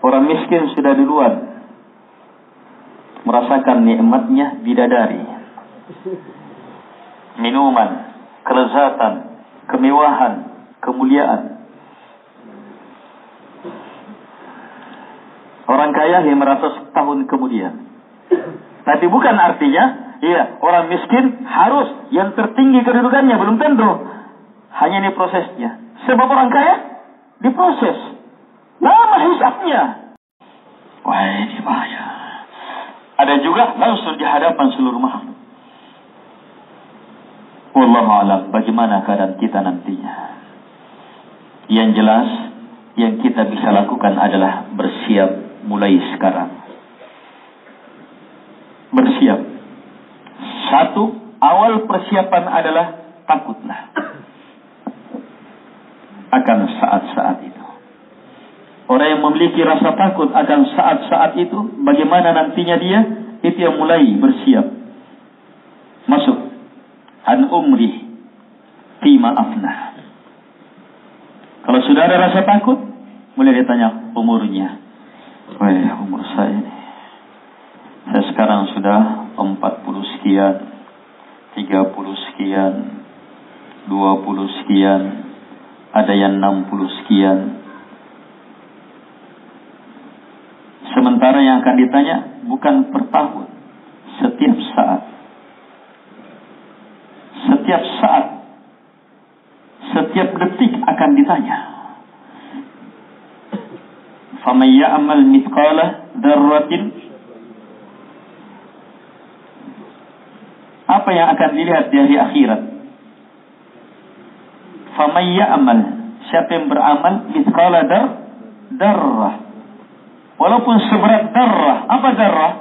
Orang miskin sudah duluan merasakan nikmatnya bidadari, minuman, kelezatan, kemewahan, kemuliaan. Orang kaya 500 tahun kemudian. Tapi bukan artinya orang miskin harus yang tertinggi kedudukannya, belum tentu. Hanya ini prosesnya. Sebab orang kaya diproses, lama hisabnya. Wah, ini bahaya. Ada juga langsung di hadapan seluruh makhluk. Wallahu a'lam, bagaimana keadaan kita nantinya. Yang jelas, yang kita bisa lakukan adalah bersiap mulai sekarang. Bersiap. Satu, awal persiapan adalah takutlah akan saat-saat itu. Orang yang memiliki rasa takut akan saat-saat itu, bagaimana nantinya dia, itu yang mulai bersiap. Masuk. An umri fima afnah. Kalau sudah ada rasa takut, mulai ditanya umurnya. Umur saya ini, saya sekarang sudah 40 sekian, 30 sekian, 20 sekian, ada yang 60 sekian. Sementara yang akan ditanya bukan per tahun, setiap saat. Setiap saat, setiap detik akan ditanya. فَمَنْ يَعْمَلْ مِثْقَالَ ذَرَّةٍ. Apa yang akan dilihat di hari akhirat? فَمَنْ يَعْمَلْ, siapa yang beramal, مِثْقَالَ ذَرَّةٍ, walaupun seberat darah. Apa darah?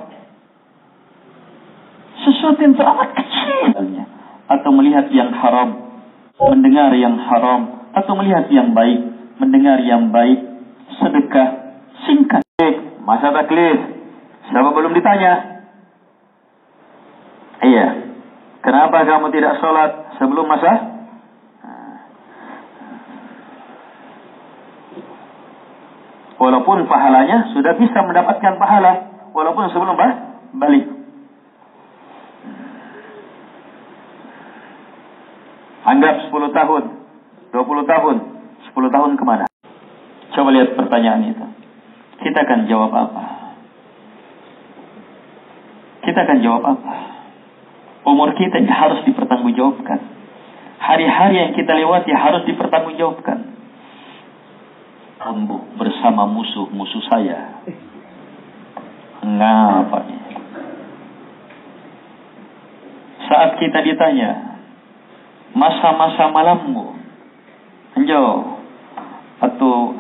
Sesuatu yang teramat kecil. Atau melihat yang haram, mendengar yang haram, atau melihat yang baik, mendengar yang baik, sedekah, singkat. Masa taklif, siapa belum ditanya? Iya. Kenapa kamu tidak sholat sebelum masa? Walaupun pahalanya sudah bisa mendapatkan pahala, walaupun sebelum balik. Anggap 10 tahun, 20 tahun, 10 tahun kemana? Coba lihat pertanyaan itu. Kita akan jawab apa? Kita akan jawab apa? Umur kita harus dipertanggungjawabkan. Hari-hari yang kita lewati harus dipertanggungjawabkan. bersama musuh saya. Ngapa nih? Saat kita ditanya, masa-masa malammu, anjo,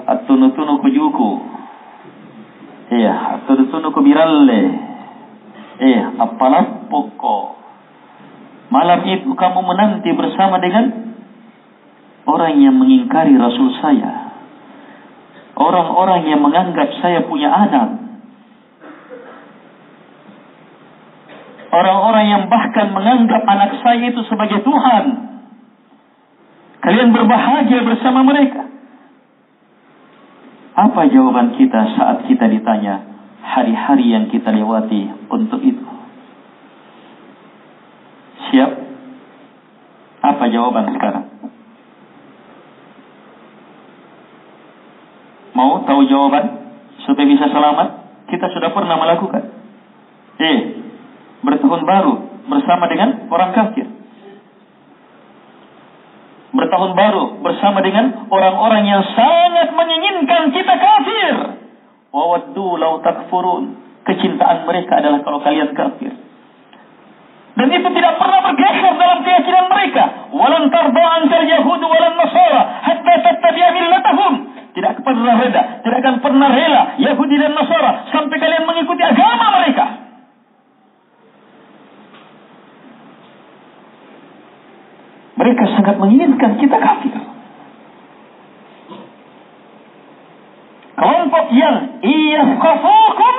atunu-tunu kujuku, iya, atunu-tunu kubiralle, apalah pokok. Malam itu kamu menanti bersama dengan orang yang mengingkari Rasul saya, orang-orang yang menganggap saya punya anak, orang-orang yang bahkan menganggap anak saya itu sebagai Tuhan. Kalian berbahagia bersama mereka. Apa jawaban kita saat kita ditanya hari-hari yang kita lewati untuk itu? Siap? Apa jawaban sekarang? Mau tahu jawaban supaya bisa selamat? Kita sudah pernah melakukan. Bertahun baru bersama dengan orang kafir. Bertahun baru bersama dengan orang-orang yang sangat menginginkan kita kafir. Wawaddu law takfurun. Kecintaan mereka adalah kalau kalian kafir. Dan itu tidak pernah bergeser dalam keyakinan mereka. Walan tarda ankal yahudu walan nasara hatta tattabi'a millatahum. Tidak pernah reda, tidak akan pernah rela Yahudi dan Nasara sampai kalian mengikuti agama mereka. Mereka sangat menginginkan kita kafir. Kelompok yang iyafqafukum,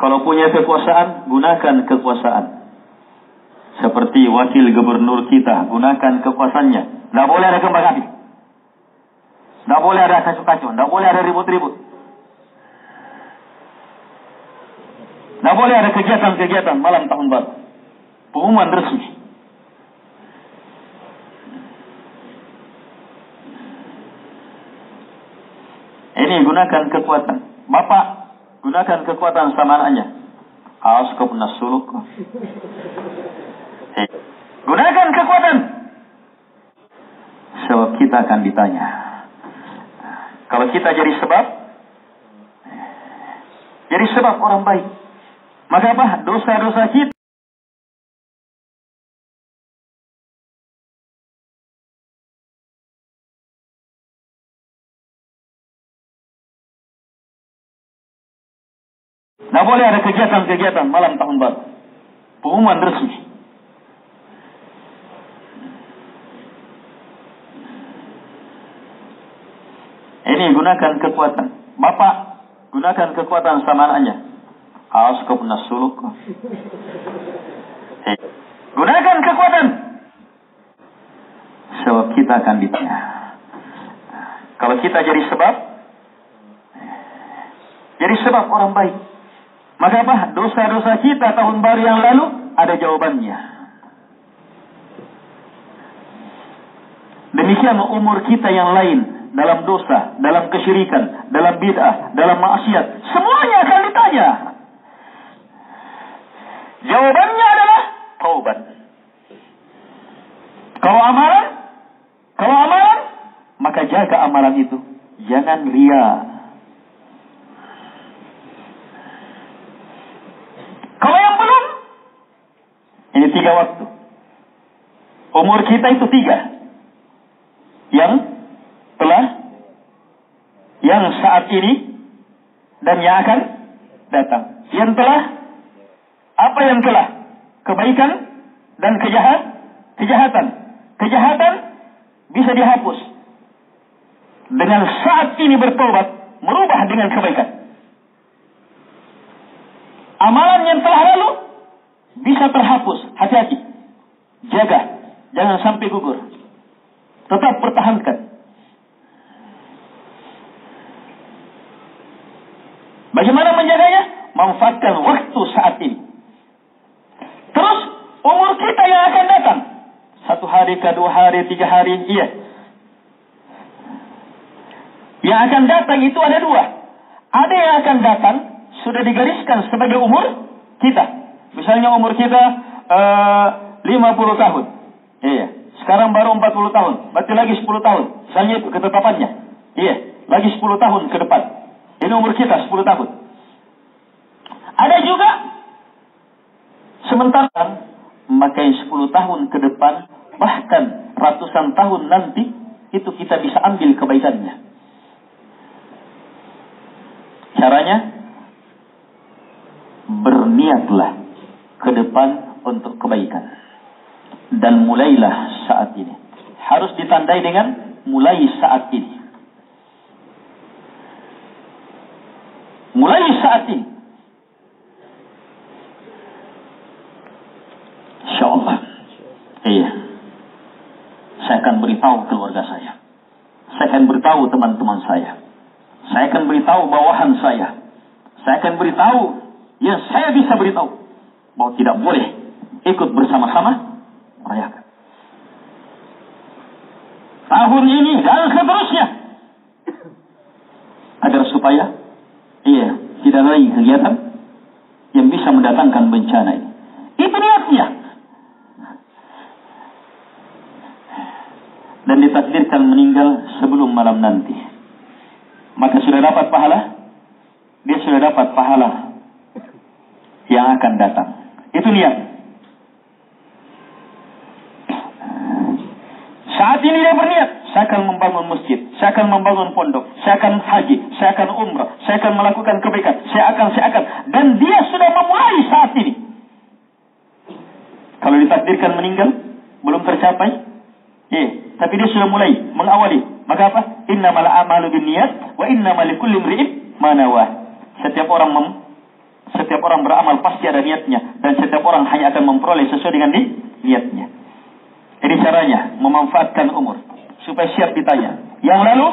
kalau punya kekuasaan, gunakan kekuasaan. Seperti wakil gubernur kita, gunakan kekuasaannya. Tidak boleh ada kembang api. Tidak boleh ada kacau-kacau. Tidak boleh ada ribut-ribut. Tidak boleh ada kegiatan-kegiatan malam tahun baru. Pengumuman resmi. Ini gunakan kekuatan. Bapak, gunakan kekuatan sama anaknya. Awas kau pernah suluk. Gunakan kekuatan. Sebab kita akan ditanya. Kalau kita jadi sebab orang baik, maka apa? Dosa-dosa kita tidak boleh ada kegiatan-kegiatan malam tahun baru. Pengumuman resmi. Ini gunakan kekuatan. Bapak, gunakan kekuatan sama anaknya. Awas kau pernah suluk. Gunakan kekuatan. Sebab kita akan ditanya. Kalau kita jadi sebab orang baik, maka apa? Dosa-dosa kita tahun baru yang lalu ada jawabannya. Demikian umur kita yang lain. Dalam dosa, dalam kesyirikan, dalam bid'ah, dalam maksiat, semuanya akan ditanya. Jawabannya adalah taubat. Kalau amalan, maka jaga amalan itu. Jangan ria. Kalau yang belum, ini 3 waktu. Umur kita itu 3. Yang saat ini dan yang akan datang. Yang telah, apa yang telah? Kebaikan dan kejahatan. Kejahatan bisa dihapus dengan saat ini bertobat, merubah dengan kebaikan. Amalan yang telah lalu bisa terhapus. Hati-hati, jaga, jangan sampai gugur. Tetap pertahankan. Bagaimana menjaganya? Manfaatkan waktu saat ini. Terus umur kita yang akan datang. 1 hari, 2 hari, 3 hari. Iya. Yang akan datang itu ada 2. Ada yang akan datang sudah digariskan sebagai umur kita. Misalnya umur kita 50 tahun. Iya. Sekarang baru 40 tahun. Berarti lagi 10 tahun. Misalnya itu ketetapannya. Iya, lagi 10 tahun ke depan. Ini umur kita 10 tahun. Ada juga sementara maka 10 tahun ke depan, bahkan ratusan tahun nanti, itu kita bisa ambil kebaikannya. Caranya, berniatlah ke depan untuk kebaikan. Dan mulailah saat ini. Harus ditandai dengan mulai saat ini. Mulai saat ini. InsyaAllah. Iya. Saya akan beritahu keluarga saya. Saya akan beritahu teman-teman saya. Saya akan beritahu bawahan saya. Saya akan beritahu yang saya bisa beritahu. Bahwa tidak boleh ikut bersama-sama merayakan. Tahun ini dan seterusnya. Agar supaya tidak lagi kegiatan yang bisa mendatangkan bencana ini. Itu niatnya. Dan ditakdirkan meninggal sebelum malam nanti. Maka sudah dapat pahala. Dia sudah dapat pahala yang akan datang. Itu niat. Saat ini dia berniat, saya akan membangun masjid, saya akan membangun pondok, saya akan haji, saya akan umrah, saya akan melakukan kebaikan, saya akan. Dan dia sudah memulai saat ini. Kalau ditakdirkan meninggal, belum tercapai, tapi dia sudah mulai mengawali. Maka apa? Innamal a'malu binniyat wa innamal likulli imri'in ma nawah. Setiap orang beramal pasti ada niatnya, dan setiap orang hanya akan memperoleh sesuai dengan niatnya. Ini caranya memanfaatkan umur supaya siap ditanya. Yang lalu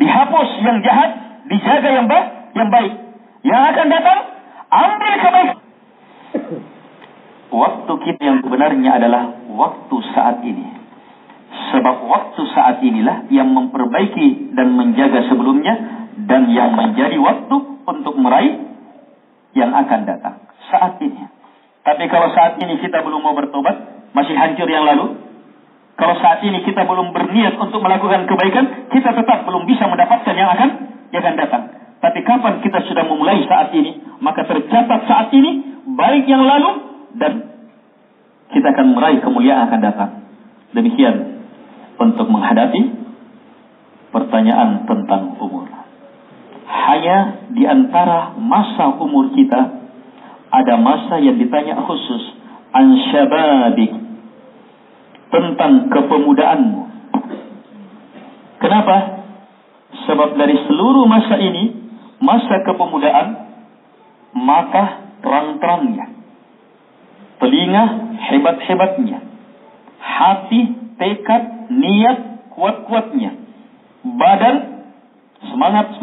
dihapus yang jahat, dijaga yang baik. Yang akan datang, ambil kebaikan. Waktu kita yang sebenarnya adalah waktu saat ini. Sebab waktu saat inilah yang memperbaiki dan menjaga sebelumnya, dan yang menjadi waktu untuk meraih yang akan datang saat ini. Tapi kalau saat ini kita belum mau bertobat, masih hancur yang lalu. Kalau saat ini kita belum berniat untuk melakukan kebaikan, kita tetap belum bisa mendapatkan yang akan datang. Tapi kapan kita sudah memulai saat ini, maka tercatat saat ini baik yang lalu, dan kita akan meraih kemuliaan akan datang. Demikian untuk menghadapi pertanyaan tentang umur. Hanya di antara masa umur kita ada masa yang ditanya khusus an syababik, tentang kepemudaanmu. Kenapa? Sebab dari seluruh masa ini, masa kepemudaan, mata terang-terangnya, telinga hebat-hebatnya, hati, tekad, niat kuat-kuatnya, badan semangat,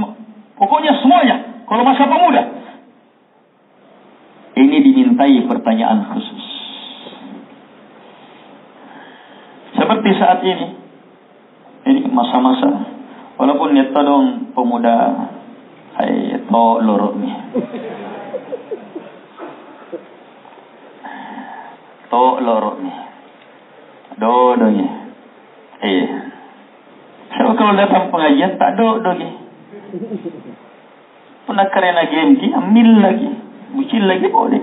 pokoknya semuanya. Kalau masa pemuda ini dimintai pertanyaan khusus. Seperti saat ini masa-masa, walaupun dia tolong pemuda, to lorok ni, to lorok ni, do-donya. Sebab kalau datang pengajian tak do ni, pernah karena game ki ambil lagi. Bucin lagi boleh.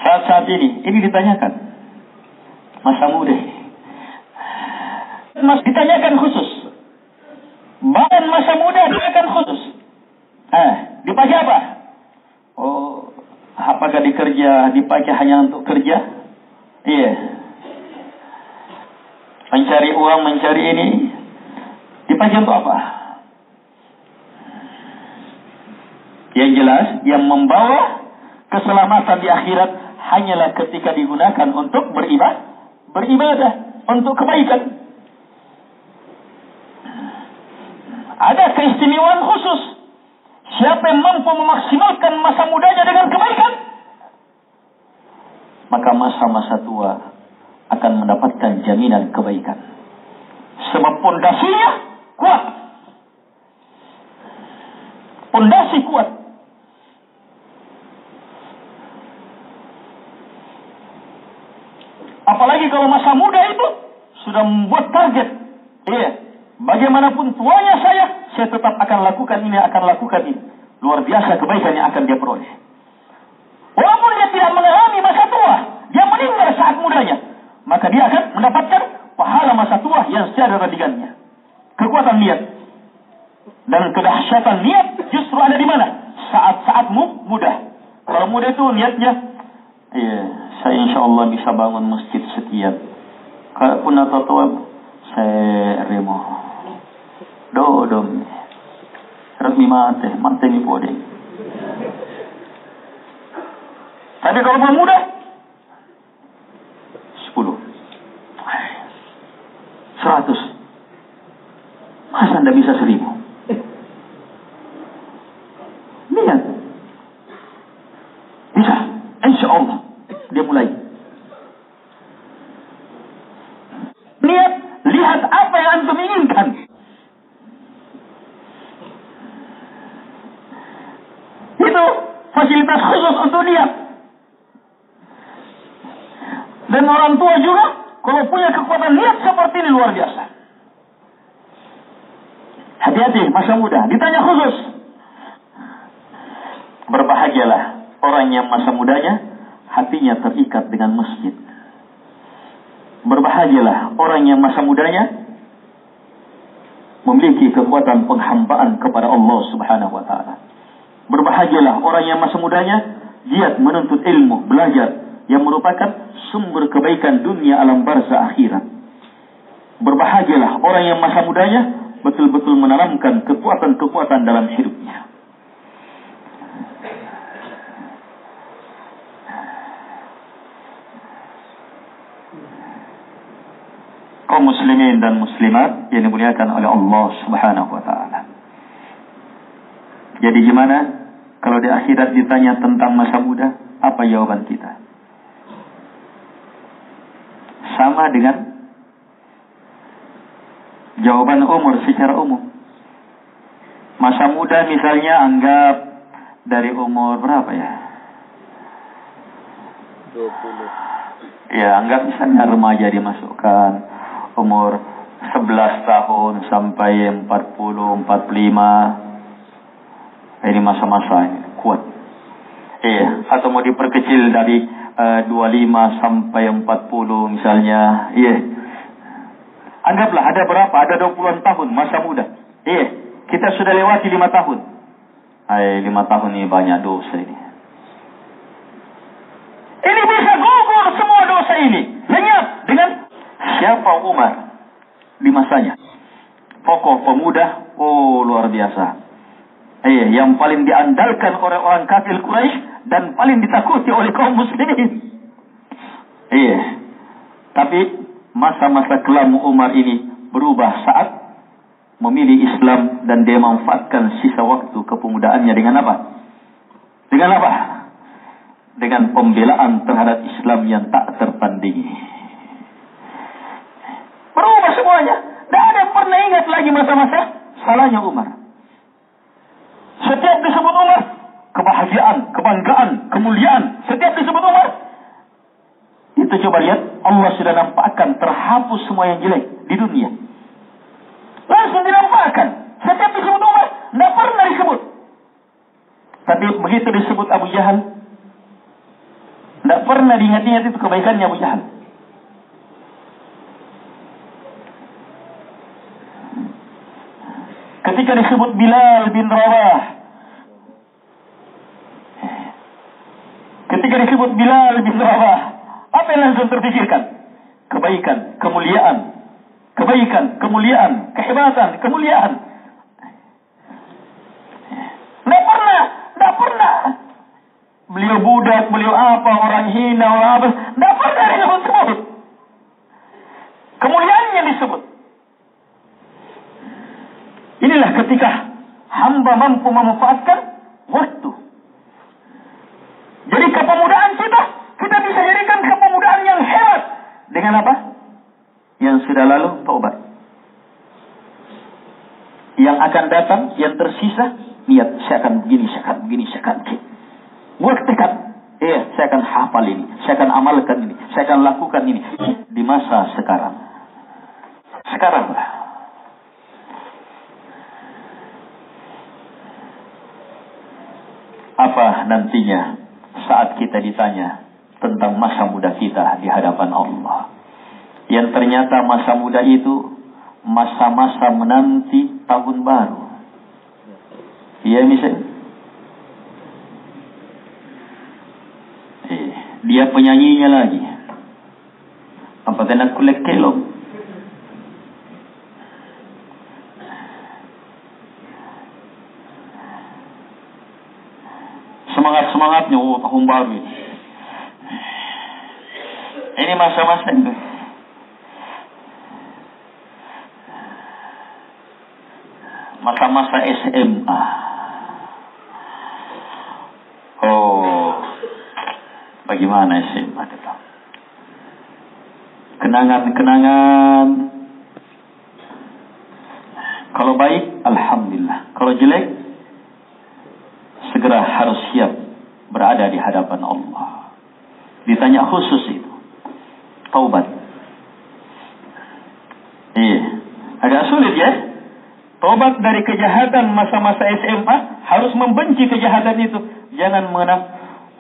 Saat ini ditanyakan masa muda. Ditanyakan khusus. Bahan masa muda ditanyakan khusus. Dipakai apa? Apakah dipakai hanya untuk kerja? Iya. Mencari uang, mencari ini, dipakai untuk apa? Yang jelas, yang membawa keselamatan di akhirat hanyalah ketika digunakan untuk beribadah, untuk kebaikan. Ada keistimewaan khusus. Siapa yang mampu memaksimalkan masa mudanya dengan kebaikan, maka masa-masa tua akan mendapatkan jaminan kebaikan. Sebab pondasinya kuat. pondasi kuat. Apalagi kalau masa muda itu sudah membuat target. Iya, bagaimanapun tuanya saya tetap akan lakukan ini, akan lakukan ini. Luar biasa kebaikan yang akan dia peroleh. Walaupun dia tidak mengalami masa tua, dia meninggal saat mudanya, maka dia akan mendapatkan pahala masa tua yang secara dengannya. Kekuatan niat dan kedahsyatan niat justru ada di mana? Saat-saatmu muda. Kalau muda itu niatnya, iya, saya insya Allah bisa bangun masjid sekian. Kalau pun atau tua, saya remo. Dodom. Resmi mate mi pode. Tapi kalau mau muda, 10, 100. Masa anda bisa 1000? Lihat. Bisa. Insya Allah. Dia mulai. Lihat apa yang antum inginkan. Itu fasilitas khusus untuk dia. Dan orang tua juga, kalau punya kekuatan niat seperti ini luar biasa. Hati-hati, masa muda. Ditanya khusus. Berbahagialah orang yang masa mudanya hatinya terikat dengan masjid. Berbahagialah orang yang masa mudanya memiliki kekuatan penghambaan kepada Allah Subhanahu wa taala. Berbahagialah orang yang masa mudanya giat menuntut ilmu, belajar yang merupakan sumber kebaikan dunia alam barzah akhirat. Berbahagialah orang yang masa mudanya betul-betul menanamkan kekuatan-kekuatan dalam hidupnya. Kaum muslimin dan muslimat yang dimuliakan oleh Allah Subhanahu wa taala. Jadi gimana kalau di akhirat ditanya tentang masa muda, apa jawaban kita? Sama dengan jawaban umur secara umum. Masa muda misalnya anggap dari umur berapa ya? 20. Ya, anggap misalnya remaja dimasukkan umur 11 tahun sampai 40, 45. Ini masa-masa ini kuat. Iya, atau mau diperkecil dari 25 sampai 40 misalnya. Iya. Anggaplah ada berapa? Ada 20-an tahun masa muda. Iya, kita sudah lewati 5 tahun. 5 tahun ini banyak dosa ini. Ini bisa gugur semua dosa ini. Lenyap dengan siapa Umar di masanya? Tokoh pemuda, oh luar biasa. Yang paling diandalkan oleh orang kafir Quraisy dan paling ditakuti oleh kaum muslimin. Tapi masa-masa kelam Umar ini berubah saat memilih Islam dan dia memanfaatkan sisa waktu kepemudaannya dengan apa? Dengan apa? Dengan pembelaan terhadap Islam yang tak tertandingi. Berubah semuanya. Tidak ada yang pernah ingat lagi masa-masa salahnya Umar. Setiap disebut Umar, kebahagiaan, kebanggaan, kemuliaan. Setiap disebut Umar, itu coba lihat, Allah sudah nampakkan terhapus semua yang jelek di dunia. Langsung dinampakkan. Setiap disebut Umar, tidak pernah disebut. Tapi begitu disebut Abu Jahal, tidak pernah diingat-ingat itu kebaikannya Abu Jahal. Ketika disebut Bilal bin Rabah, apa yang langsung terfikirkan? Kebaikan, kemuliaan. Kebaikan, kemuliaan, kehebatan, kemuliaan. Tidak pernah. Beliau budak, beliau apa, orang hina, orang apa. Tidak pernah disebut. Kemuliaannya disebut. Inilah ketika hamba mampu memanfaatkan waktu. Jadi kepemudaan kita bisa jadikan kepemudaan yang hebat. Dengan apa? Yang sudah lalu, taubat. Yang akan datang, yang tersisa, niat, saya akan begini, saya akan begini, saya akan begini. Buat tekad, saya akan hafal ini, saya akan amalkan ini, saya akan lakukan ini. Di masa sekarang. Sekaranglah. Apa nantinya saat kita ditanya tentang masa muda kita di hadapan Allah? Yang ternyata masa muda itu masa-masa menanti tahun baru. Iya misalnya. Dia penyanyinya lagi. Apa kena kulek kelong? Semangat-semangatnya, tahun baru ini. Ini masa-masa itu. Masa-masa SMA. Bagaimana SMA itu? Kenangan-kenangan. Kalau baik, alhamdulillah. Kalau jelek, segera harus siap berada di hadapan Allah. Ditanya khusus itu. Taubat. Agak sulit ya. Taubat dari kejahatan masa-masa SMA, harus membenci kejahatan itu. Jangan mengenal,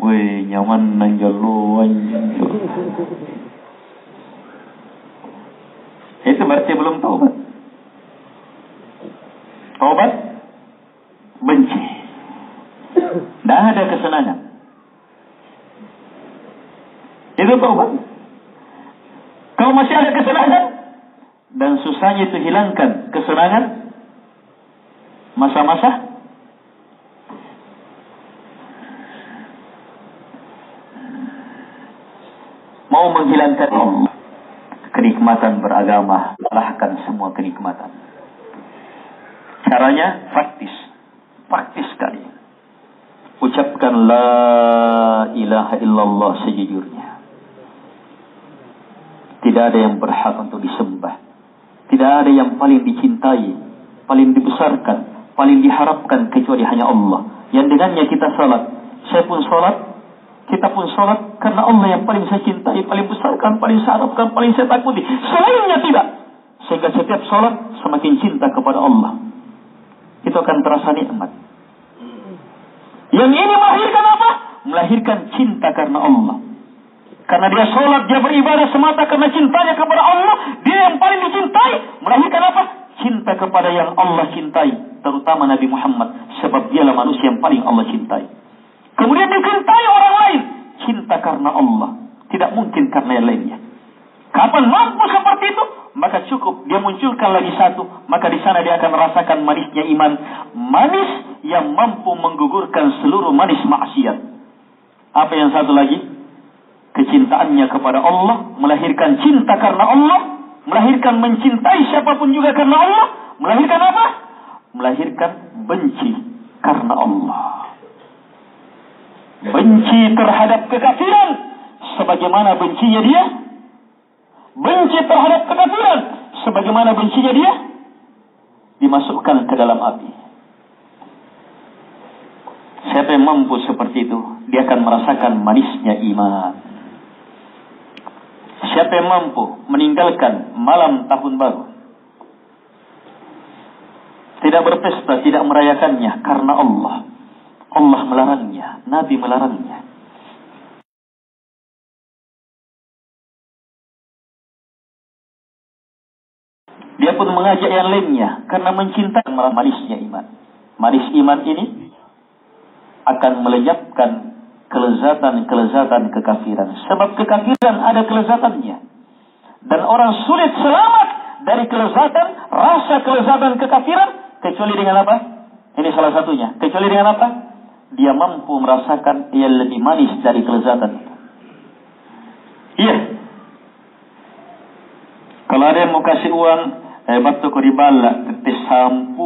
weh nyaman nanjaluan. Itu berarti belum taubat. Taubat, benci. Tidak ada kesenangan. Itu taubat. Kalau masih ada kesenangan dan susahnya itu hilangkan kesenangan masa-masa mau menghilangkan kenikmatan beragama, kalahkan semua kenikmatan. Caranya praktis sekali. Ucapkan la ilaha illallah sejujurnya. Tidak ada yang berhak untuk disembah. Tidak ada yang paling dicintai, paling dibesarkan, paling diharapkan kecuali hanya Allah. Yang dengannya kita salat. Saya pun salat, kita pun salat karena Allah yang paling saya cintai, paling besarkan, paling saya harapkan, paling saya takuti. Selainnya tidak. Sehingga setiap salat semakin cinta kepada Allah. Itu akan terasa nikmat. Yang ini melahirkan apa? Melahirkan cinta karena Allah. Karena dia sholat, dia beribadah semata karena cintanya kepada Allah. Dia yang paling dicintai. Melahirkan apa? Cinta kepada yang Allah cintai. Terutama Nabi Muhammad. Sebab dialah manusia yang paling Allah cintai. Kemudian dicintai orang lain. Cinta karena Allah. Tidak mungkin karena yang lainnya. Kapan mampu seperti itu? Maka cukup dia munculkan lagi satu. Maka di sana dia akan merasakan manisnya iman. Manis yang mampu menggugurkan seluruh manis maksiat. Apa yang satu lagi? Kecintaannya kepada Allah, melahirkan cinta karena Allah, melahirkan mencintai siapapun juga karena Allah, melahirkan apa? Melahirkan benci karena Allah. Benci terhadap kekafiran, sebagaimana bencinya dia. Benci terhadap kekafiran, sebagaimana bencinya dia, dimasukkan ke dalam api. Siapa yang mampu seperti itu, dia akan merasakan manisnya iman. Siapa yang mampu meninggalkan malam tahun baru, tidak berpesta, tidak merayakannya karena Allah. Allah melarangnya, Nabi melarangnya. Dia pun mengajak yang lainnya karena mencintai manisnya iman. Manis iman ini akan melenyapkan kelezatan-kelezatan kekafiran. Sebab kekafiran ada kelezatannya. Dan orang sulit selamat dari kelezatan, rasa kelezatan kekafiran, kecuali dengan apa? Ini salah satunya. Kecuali dengan apa? Dia mampu merasakan yang lebih manis dari kelezatan. Iya. Kalau ada yang mau kasih uang, batu ko ribala, tetes 10,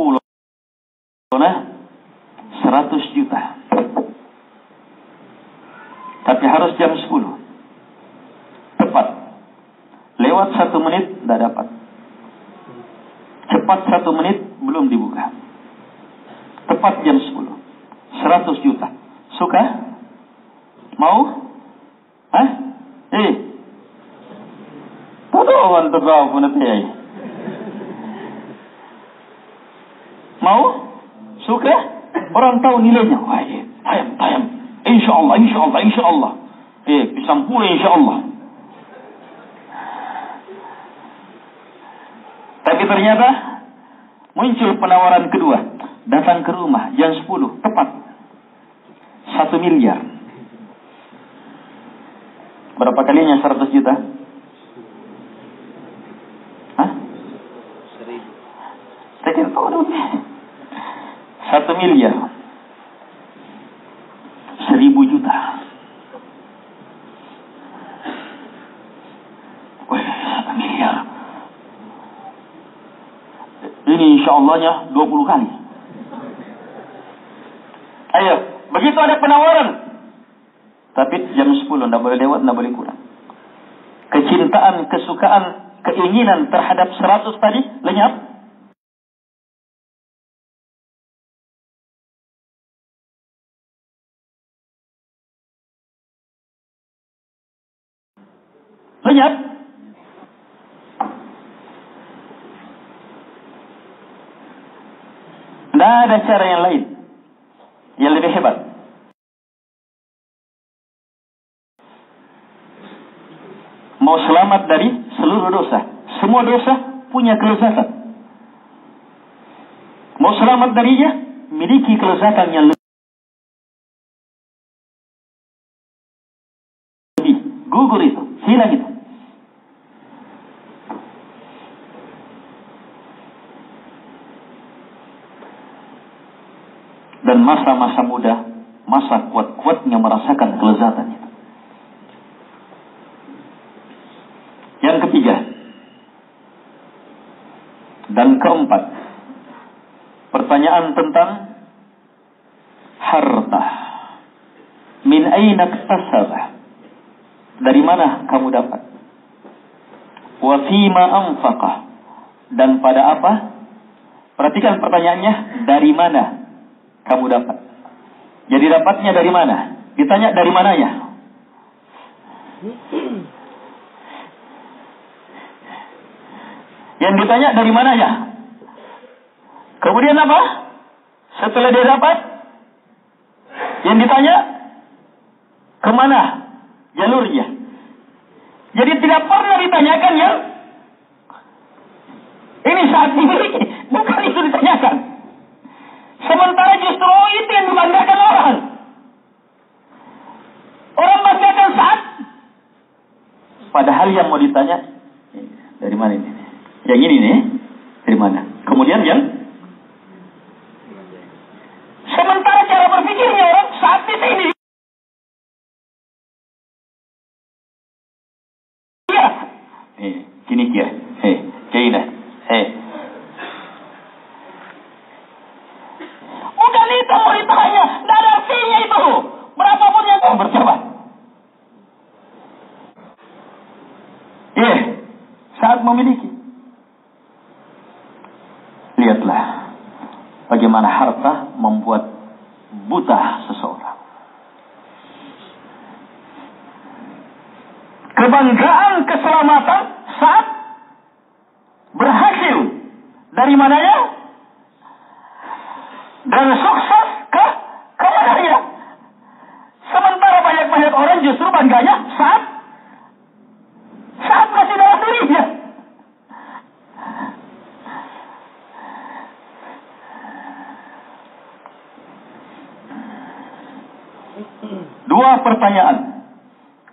100 juta. Tapi harus jam 10. Tepat. Lewat 1 menit, tidak dapat. Cepat 1 menit, belum dibuka. Tepat jam 10. 100 juta. Suka? Mau? Hah? Totoo ang totoo po na tayo. Mau? Suka? Orang tahu nilainya. Tayam. Insyaallah. Pisang pula insyaallah. Tapi ternyata muncul penawaran kedua. Datang ke rumah jam 10 tepat 1 miliar. Berapa kalinya 100 juta? Hah? 1.000. Saya kira tahu dulu. 1 miliar. 1.000 juta. Wih, 1 miliar. Ini insya'Allahnya 20 kali. Ayo, begitu ada penawaran. Tapi jam 10 tidak boleh lewat, tidak boleh kurang. Kecintaan, kesukaan, keinginan terhadap 100 tadi lenyap. Lenyap. Tidak ada cara yang lain yang lebih hebat. Mau selamat dari seluruh dosa. Semua dosa punya kelezatan. Mau selamat darinya, miliki kelezatan yang lebih. Gugur itu, hilang itu. Dan masa-masa muda, masa kuat-kuatnya merasakan kelezatan itu. Yang ketiga dan keempat, pertanyaan tentang harta. Min aina iktasaba? Dari mana kamu dapat? Wa fima anfaqa? Dan pada apa? Perhatikan pertanyaannya, dari mana kamu dapat? Jadi dapatnya dari mana? Ditanya dari mananya? Yang ditanya dari mananya? Kemudian apa? Setelah dia dapat, yang ditanya kemana jalurnya? Jadi tidak pernah ditanyakan yang ini saat dimiliki, bukan itu ditanyakan. Sementara justru itu yang dibanggakan orang. Orang banggakan saat, padahal yang mau ditanya dari mana ini? Yang ini nih, dari mana? Kemudian yang sementara cara berpikirnya orang saat ini. Iya. Kini kira. Kira. Bukan itu mau ditanya. Tidak ada artinya itu. Berapapun yang kamu bercoba. Saat memiliki. Lihatlah bagaimana harta membuat buta seseorang. Kebanggaan, keselamatan saat berhasil. Dari mananya? Dan sukses ke mananya? Sementara banyak-banyak orang justru bangganya saat masih dalam dirinya.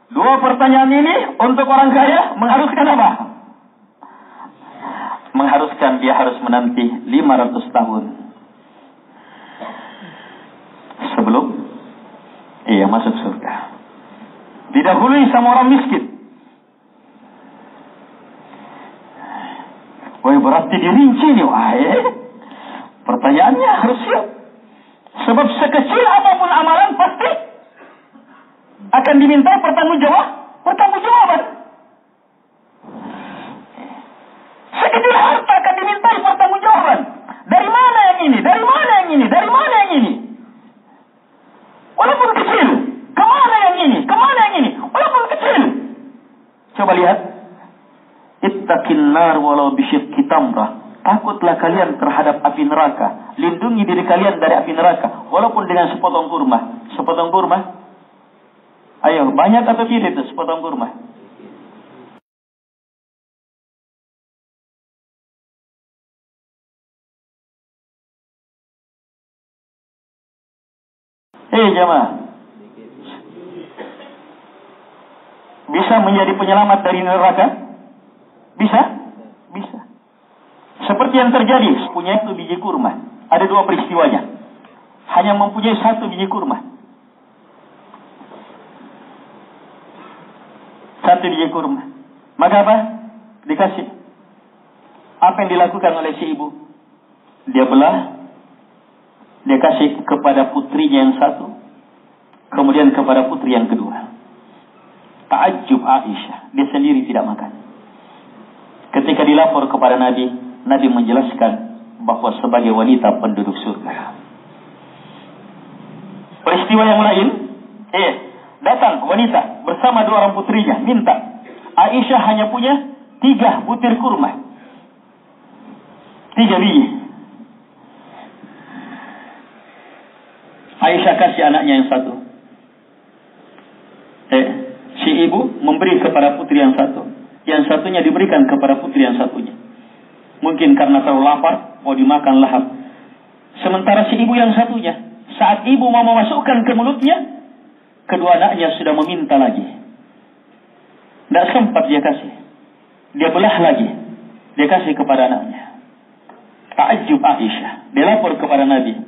Dua pertanyaan ini untuk orang kaya mengharuskan apa? Mengharuskan dia harus menanti 500 tahun sebelum masuk surga. Didahului sama orang miskin. Berarti dirinci nih. Pertanyaannya harus siap. Sebab sekecil apapun amalan pasti akan diminta pertanggungjawaban. Sekecil harta akan diminta pertanggungjawaban. Dari mana yang ini? Dari mana yang ini? Dari mana Ittaqin nar walau bisyikki tamrah. Takutlah kalian terhadap api neraka. Lindungi diri kalian dari api neraka walaupun dengan sepotong kurma. Sepotong kurma? Ayo, banyak atau tidak itu sepotong kurma? Jamaah, bisa menjadi penyelamat dari neraka? Bisa? Bisa. Seperti yang terjadi, punya itu biji kurma. Ada dua peristiwanya. Hanya mempunyai satu biji kurma. Satu biji kurma. Maka apa? Dikasih. Apa yang dilakukan oleh si ibu? Dia belah. Dia kasih kepada putrinya yang satu. Kemudian kepada putri yang kedua. Ta'ajjub Aisyah. Dia sendiri tidak makan. Ketika dilapor kepada Nabi, Nabi menjelaskan bahwa sebagai wanita penduduk surga. Peristiwa yang lain, datang wanita bersama dua orang putrinya, minta. Aisyah hanya punya 3 butir kurma. 3 biji. Aisyah kasih anaknya yang satu. Si ibu memberi kepada putri yang satu. Yang satunya diberikan kepada putri yang satunya. Mungkin karena terlalu lapar, mau dimakan lahap. Sementara si ibu yang satunya, saat ibu mau memasukkan ke mulutnya, kedua anaknya sudah meminta lagi. Tidak sempat dia kasih. Dia belah lagi. Dia kasih kepada anaknya. Ta'ajjub Aisyah. Dia lapor kepada Nabi.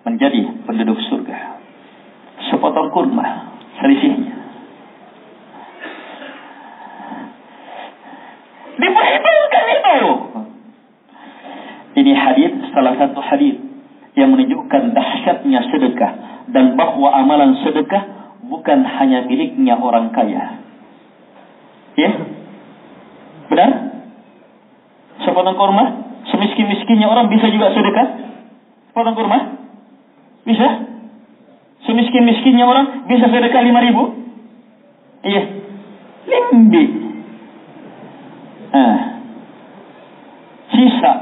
Menjadi penduduk surga. Sepotong kurma. Selisihnya. Diperhitungkan itu. Ini hadis, salah satu hadis yang menunjukkan dahsyatnya sedekah dan bahwa amalan sedekah bukan hanya miliknya orang kaya. Ya? Benar? Sepotong kurma, semiskin-miskinnya orang bisa juga sedekah? Sepotong kurma? Bisa? Semiskin-miskinnya orang bisa sedekah 5.000? Iya. Limbi. Sisa.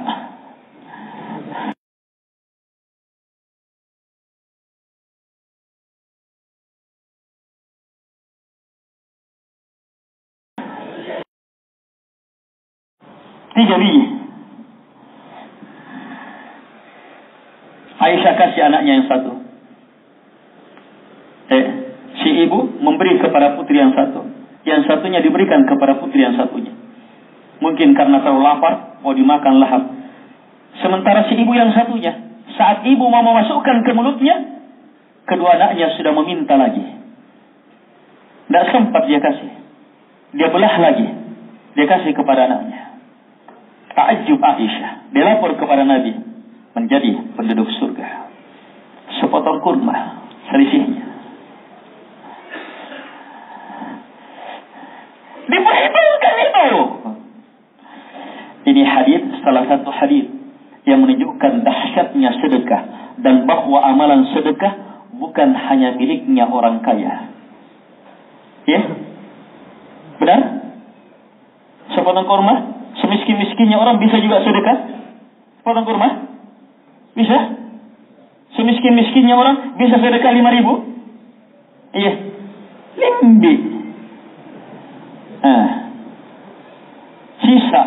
Tiga biji. Aisyah kasih anaknya yang satu. Si ibu memberi kepada putri yang satu. Yang satunya diberikan kepada putri yang satunya. Mungkin karena terlalu lapar, mau dimakan lahap. Sementara si ibu yang satunya, saat ibu mau memasukkan ke mulutnya, kedua anaknya sudah meminta lagi. Tidak sempat dia kasih. Dia belah lagi. Dia kasih kepada anaknya. Ta'ajjub Aisyah. Dia lapor kepada Nabi. Menjadi penduduk surga. Sepotong kurma. Selisihnya. Diperhitungkan itu. Ini hadis, salah satu hadis yang menunjukkan dahsyatnya sedekah dan bahwa amalan sedekah bukan hanya miliknya orang kaya. Ya? Benar? Sepotong kurma, semiskin-miskinnya orang bisa juga sedekah? Sepotong kurma? Bisa? Semiskin-miskinnya orang bisa sedekah 5.000? Iya. Limbi. Sisa.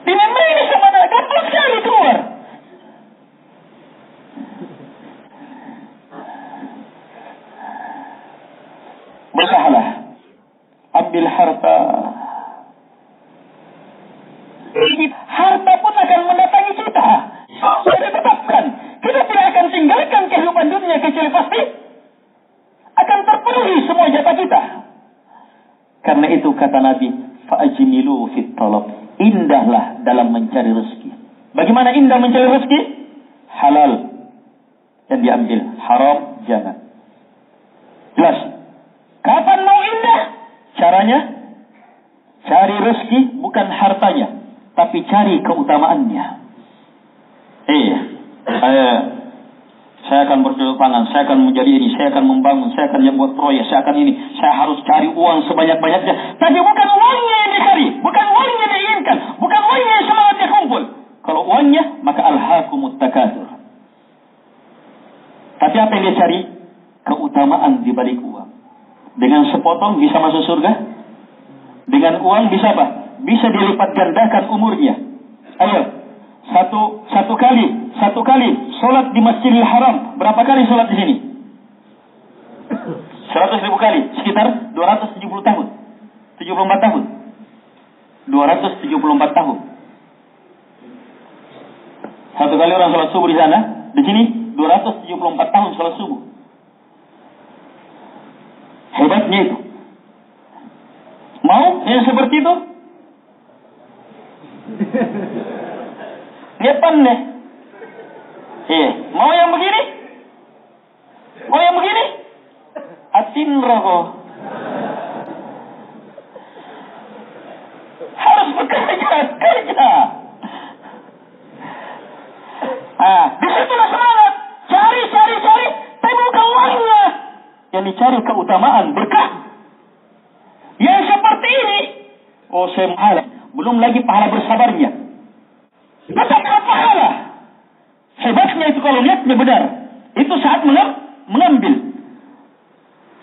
Dimana ini sama anak gampang sekali keluar. Berusahalah. Ambil harta. Harta pun akan mendatangi kita. Sudah ditetapkan. Kita tidak akan tinggalkan kehidupan dunia kecuali pasti akan terpenuhi semua jatah kita. Karena itu kata Nabi, fa'ajmilu fit talab. Indahlah dalam mencari rezeki. Bagaimana indah mencari rezeki? Halal yang diambil, haram jangan. Jelas. Kapan mau indah? Caranya cari rezeki bukan hartanya, tapi cari keutamaannya. Saya akan bercocok tangan, saya akan menjadi ini, saya akan membangun, saya akan yang buat proyek, saya akan ini. Saya harus cari uang sebanyak-banyaknya. Tapi bukan uangnya yang dicari, bukan uangnya yang diinginkan, bukan uangnya yang semangatnya kumpul. Kalau uangnya, maka alhaakumut takatsur. Tapi apa yang dia cari? Keutamaan di balik uang. Dengan sepotong bisa masuk surga? Dengan uang bisa apa? Bisa dilipat gandakan umurnya. Ayo, satu kali solat di Masjidil Haram. Berapa kali solat di sini? 100.000 kali, sekitar 270 tahun. 74 tahun. 274 tahun. Satu kali orang solat subuh di sana, di sini 274 tahun solat subuh. Hebatnya itu. Mau yang seperti itu? Ngepan deh. Iya. Mau yang begini? Mau yang begini? Atin rokok. Harus bekerja. Di situlah semangat. Cari. Tapi bukan uangnya. Yang dicari keutamaan, berkah. Yang seperti ini. Oh, saya mahala. Belum lagi pahala bersabarnya. Tetap pahala. Hebatnya itu kalau niatnya benar. Itu saat mengambil.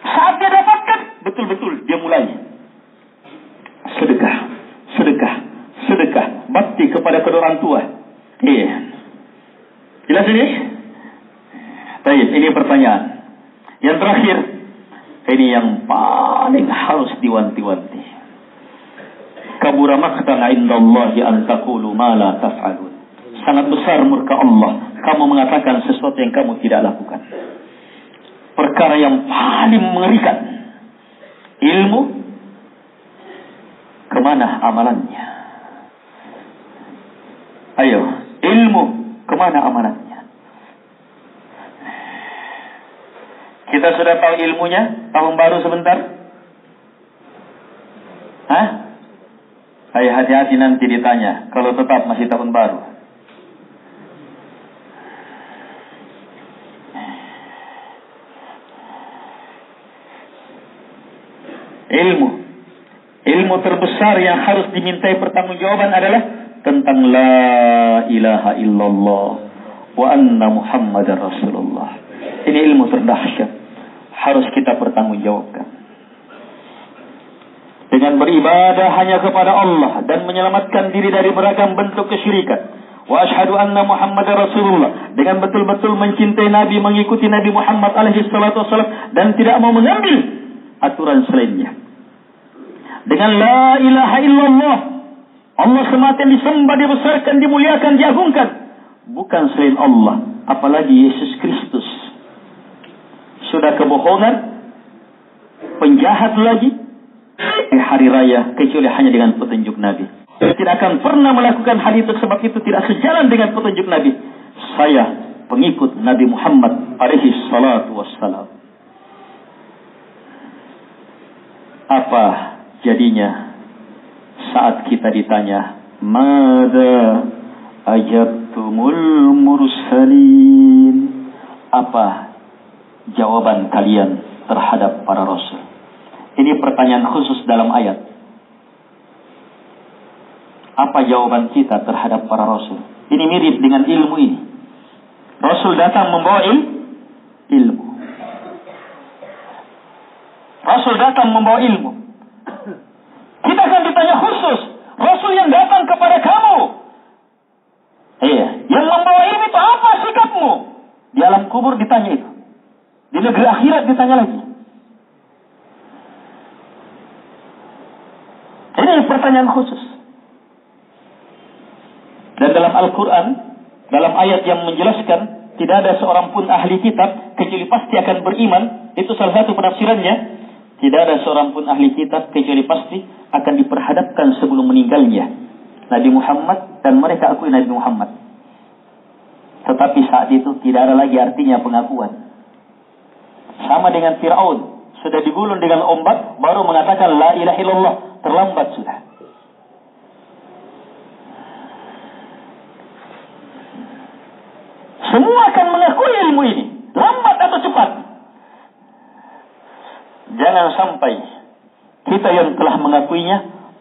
Saat dia dapatkan, betul-betul dia mulai. Sedekah. Bakti kepada kedua orang tua. Iya. Jelas ini? Baik, ini pertanyaan. Yang terakhir, ini yang paling harus diwanti-wanti. Kabura maqtan 'indallahi an taqulu ma la taf'alun. Sangat besar murka Allah kamu mengatakan sesuatu yang kamu tidak lakukan. Perkara yang paling mengerikan. Ilmu, kemana amalannya? Ayo, ilmu, kemana amalannya? Kita sudah tahu ilmunya, tahun baru sebentar. Ayo hati-hati nanti ditanya, kalau tetap masih tahun baru. Ilmu terbesar yang harus dimintai pertanggungjawaban adalah tentang la ilaha illallah wa anna muhammadar rasulullah. Ini ilmu terdahsyat, harus kita pertanggungjawabkan. Dengan beribadah hanya kepada Allah dan menyelamatkan diri dari beragam bentuk kesyirikan. Wa asyhadu anna muhammadar rasulullah. Dengan betul-betul mencintai Nabi, mengikuti Nabi Muhammad alaihi salatu wasallam dan tidak mau mengambil aturan selainnya. Dengan la ilaha illallah, Allah semata yang disembah, dibesarkan, dimuliakan, diagungkan, bukan selain Allah, apalagi Yesus Kristus. Sudah kebohongan, penjahat lagi di hari raya kecuali hanya dengan petunjuk Nabi. Tidak akan pernah melakukan hal itu sebab itu tidak sejalan dengan petunjuk Nabi. Saya pengikut Nabi Muhammad alaihi salatu wassalam. Apa jadinya saat kita ditanya, "Mada ajabtumul mursalin?" Apa jawaban kalian terhadap para rasul? Ini pertanyaan khusus dalam ayat. Apa jawaban kita terhadap para rasul? Ini mirip dengan ilmu ini. Rasul datang membawa ilmu. Rasul datang membawa ilmu. Kita akan ditanya khusus, Rasul yang datang kepada kamu. Iya, yang membawa ilmu itu apa sikapmu? Di alam kubur ditanya itu. Di negeri akhirat ditanya lagi. Ini pertanyaan khusus. Dan dalam Al-Quran, dalam ayat yang menjelaskan tidak ada seorang pun ahli kitab kecuali pasti akan beriman, itu salah satu penafsirannya. Tidak ada seorang pun ahli kitab kecuali pasti akan diperhadapkan sebelum meninggalnya Nabi Muhammad dan mereka akui Nabi Muhammad. Tetapi saat itu tidak ada lagi artinya pengakuan. Sama dengan Fir'aun, sudah digulung dengan ombak baru mengatakan la ilaha illallah, terlambat sudah. Semua akan mengakui ilmu ini. lambat atau cepat. Jangan sampai kita yang telah mengakuinya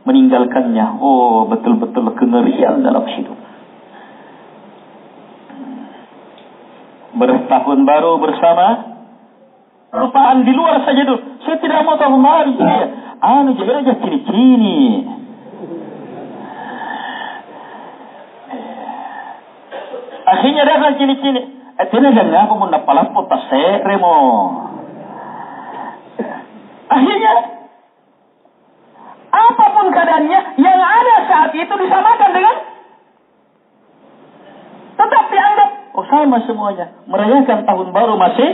meninggalkannya. Oh, betul-betul kengerian dalam hidup. Bertahun baru bersama, rupaan di luar saja dulu. Saya tidak mau tahun baru. Jangan aja cini-cini. Akhirnya datang cini-cini. Akhirnya jangan apa mau napalapot tasere mo. Akhirnya apapun keadaannya yang ada saat itu disamakan dengan tetap dianggap sama semuanya. Merayakan tahun baru masih.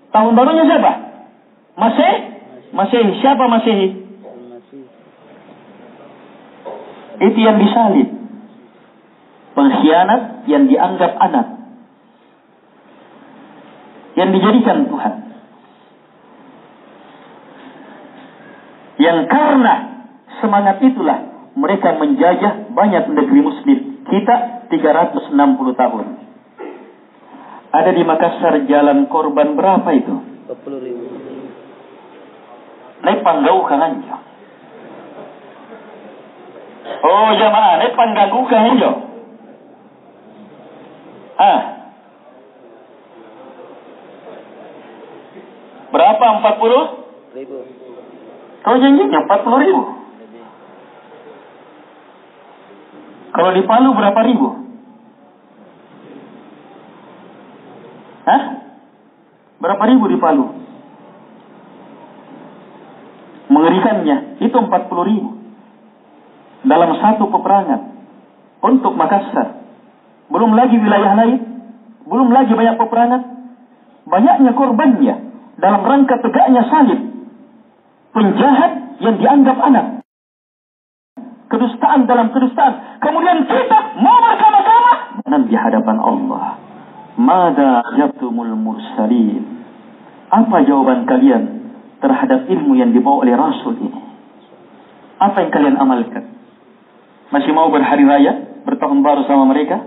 Tahun barunya siapa? Masehi. Siapa Masehi? Itu yang disalib. Pengkhianat yang dianggap anak. Yang dijadikan Tuhan. Yang karena semangat itulah mereka menjajah banyak negeri muslim. Kita 360 tahun. Ada di Makassar jalan korban berapa itu? 40.000. Naik panggau kanganjo. Oh jamaah, naik panggau kanganjo. Berapa 40.000? Kau janjinya 40.000. Kalau di Palu berapa ribu? Berapa ribu di Palu? Mengerikannya, itu 40.000 dalam satu peperangan untuk Makassar. Belum lagi wilayah lain, belum lagi banyak peperangan, banyaknya korbannya dalam rangka tegaknya salib. Penjahat yang dianggap anak, kedustaan dalam kedustaan. Kemudian kita mau bersama-sama dan di hadapan Allah. Mada yatumul mursalin. Apa jawaban kalian terhadap ilmu yang dibawa oleh Rasul ini? Apa yang kalian amalkan? Masih mau berhari raya, bertahun baru sama mereka?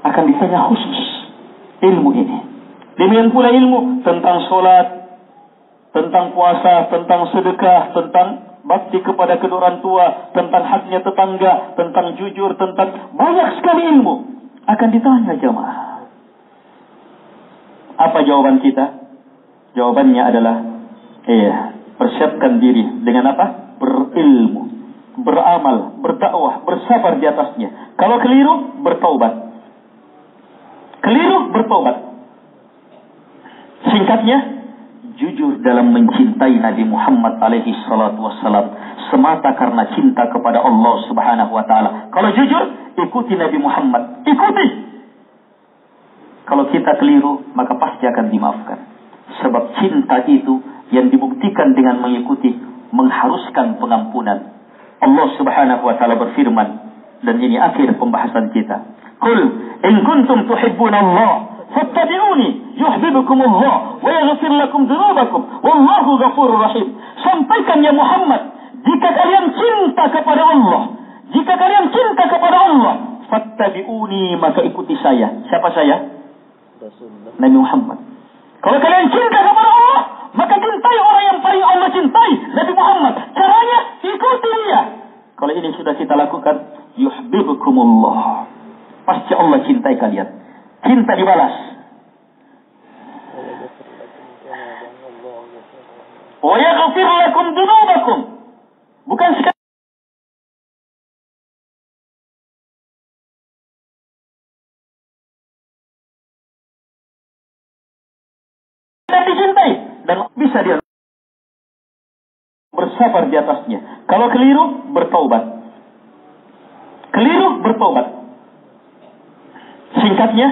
Akan ditanya khusus ilmu ini. Demikian pula ilmu tentang sholat, tentang puasa, tentang sedekah, tentang bakti kepada kedua orang tua, tentang haknya tetangga, tentang jujur, tentang banyak sekali ilmu akan ditanya jemaah. Apa jawaban kita? Jawabannya adalah persiapkan diri dengan apa? Berilmu, beramal, berdakwah, bersabar di atasnya. Kalau keliru, bertaubat. Keliru, bertaubat. Singkatnya, jujur dalam mencintai Nabi Muhammad alaihi salatu wassalam semata karena cinta kepada Allah subhanahu wa ta'ala. Kalau jujur, ikuti Nabi Muhammad. Ikuti. Kalau kita keliru, maka pasti akan dimaafkan. Sebab cinta itu yang dibuktikan dengan mengikuti, mengharuskan pengampunan. Allah subhanahu wa ta'ala berfirman, dan ini akhir pembahasan kita. Qul in kuntum tuhibbuna Allah fattabi'uni yuhibbukumullah wa yaghfir lakum dzunubakum wallahu ghafurur rahim. Sampaikan ya Muhammad, jika kalian cinta kepada Allah, jika kalian cinta kepada Allah, fattabi'uni, maka ikuti saya. Siapa saya? Nabi Muhammad. Kalau kalian cinta kepada Allah, maka cintai orang yang paling Allah cintai, Nabi Muhammad. Caranya ikuti dia. Kalau ini sudah kita lakukan, yuhibbukumullah, pasti Allah cintai kalian. Cinta dibalas. Wa yaghfir lakum dzunubakum. Bukan sekali dan dicintai dan bisa dia bersabar di atasnya. Kalau keliru, bertaubat. Keliru, bertaubat. Singkatnya,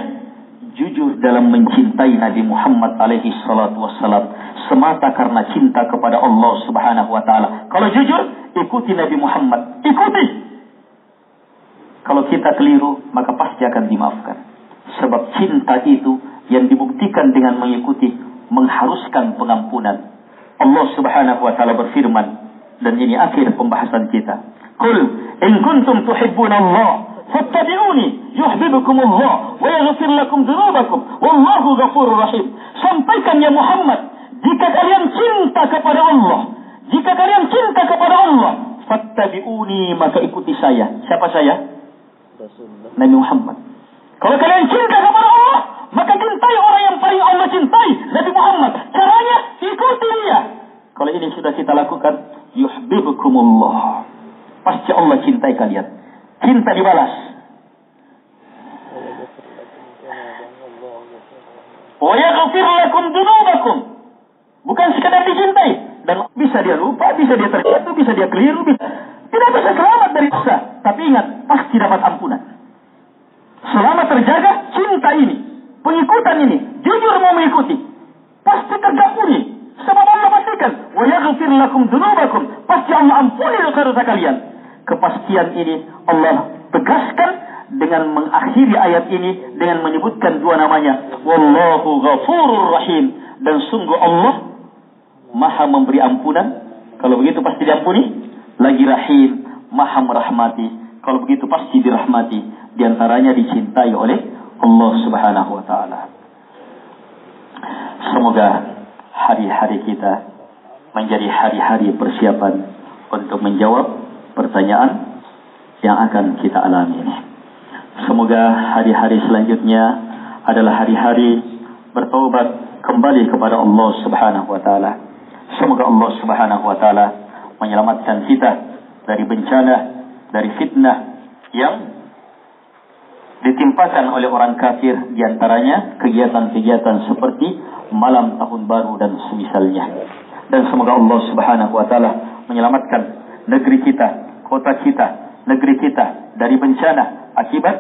jujur dalam mencintai Nabi Muhammad alaihi salatu wassalam semata karena cinta kepada Allah subhanahu wa ta'ala. Kalau jujur, ikuti Nabi Muhammad. Ikuti. Kalau kita keliru, maka pasti akan dimaafkan. Sebab cinta itu yang dibuktikan dengan mengikuti, mengharuskan pengampunan. Allah subhanahu wa ta'ala berfirman, dan ini akhir pembahasan kita. Qul in kuntum tuhibbuna Allah fattabi'uni yuhibbukumullah wa yaghfir lakum dzunubakum wallahu ghafurur rahim. Sampaikan ya Muhammad, jika kalian cinta kepada Allah, jika kalian cinta kepada Allah, fattabi'uni, maka ikuti saya. Siapa saya? Nabi Muhammad. Kalau kalian cinta kepada Allah, maka cintai orang yang paling Allah cintai, Nabi Muhammad. Caranya ikuti dia. Kalau ini sudah kita lakukan, yuhibbukumullah, pasti Allah cintai kalian. Cinta dibalas. Wa yaghfir lakum dzunubakum. Bukan sekadar dicintai, dan bisa dia lupa, bisa dia terjatuh, bisa dia keliru, tidak bisa selamat dari dosa. Tapi ingat, pasti dapat ampunan. Selama terjaga cinta ini, pengikutan ini, jujur mau mengikuti, pasti tergampuni. Sebab Allah pastikan, wa yaghfir lakum dzunubakum, pasti Allah ampuni dosa-dosa kalian. Kepastian ini Allah tegaskan dengan mengakhiri ayat ini dengan menyebutkan dua namanya, wallahu ghafurur rahim, dan sungguh Allah Maha memberi ampunan. Kalau begitu pasti diampuni. Lagi rahim, Maha merahmati. Kalau begitu pasti dirahmati. Di antaranya dicintai oleh Allah Subhanahu wa taala. Semoga hari-hari kita menjadi hari-hari persiapan untuk menjawab pertanyaan yang akan kita alami ini. Semoga hari-hari selanjutnya adalah hari-hari bertaubat kembali kepada Allah Subhanahu wa taala. Semoga Allah Subhanahu wa taala menyelamatkan kita dari bencana, dari fitnah yang ditimpakan oleh orang kafir, di antaranya kegiatan-kegiatan seperti malam tahun baru dan semisalnya. Dan semoga Allah Subhanahu wa taala menyelamatkan negeri kita, kota kita, negeri kita dari bencana akibat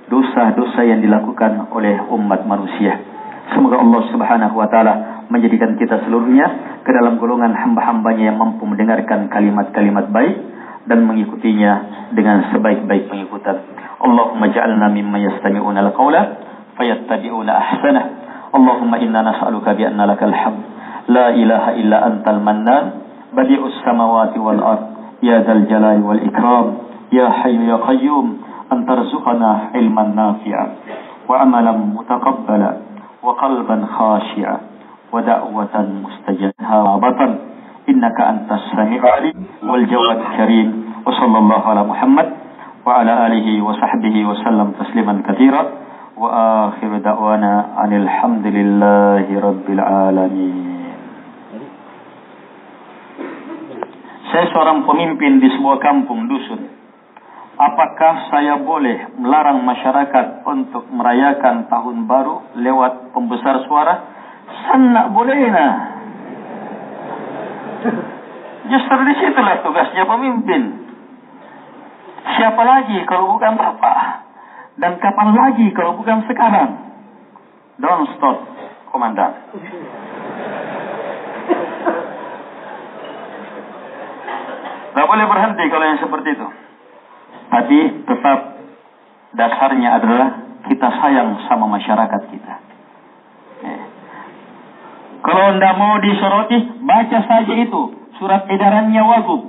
dosa-dosa yang dilakukan oleh umat manusia. Semoga Allah Subhanahu wa taala menjadikan kita seluruhnya ke dalam golongan hamba-hambanya yang mampu mendengarkan kalimat-kalimat baik dan mengikutinya dengan sebaik-baik pengikutan. Allahumma ja'alna mimman yastami'una al-qawla fayattabi'una ahsanah. Allahumma inna nas'aluka bi anna lakal hamd la ilaha illa antal mannan badi'us samawati wal ard ya dzal jalali wal ikram ya hayyu ya qayyum an tarzuqana ilman nafi'a wa amalan mutaqabbala wa qalban khashi'a wa da'watan mustajabatan innaka antas sami'ul alim wal jawad karim. Wa sallallahu ala Muhammad wa ala alihi wa sahbihi wa sallam tasliman katsira wa akhir da'wana anil hamdulillahi rabbil alamin. Saya seorang pemimpin di sebuah kampung dusun. Apakah saya boleh melarang masyarakat untuk merayakan tahun baru lewat pembesar suara? Sana boleh nah. Justru disitulah tugasnya pemimpin. Siapa lagi kalau bukan Bapak? Dan kapan lagi kalau bukan sekarang? Don't stop, Komandan. Tidak boleh berhenti kalau yang seperti itu. Tapi tetap dasarnya adalah kita sayang sama masyarakat kita. Kalau anda mau disoroti, baca saja itu surat edarannya Wagub.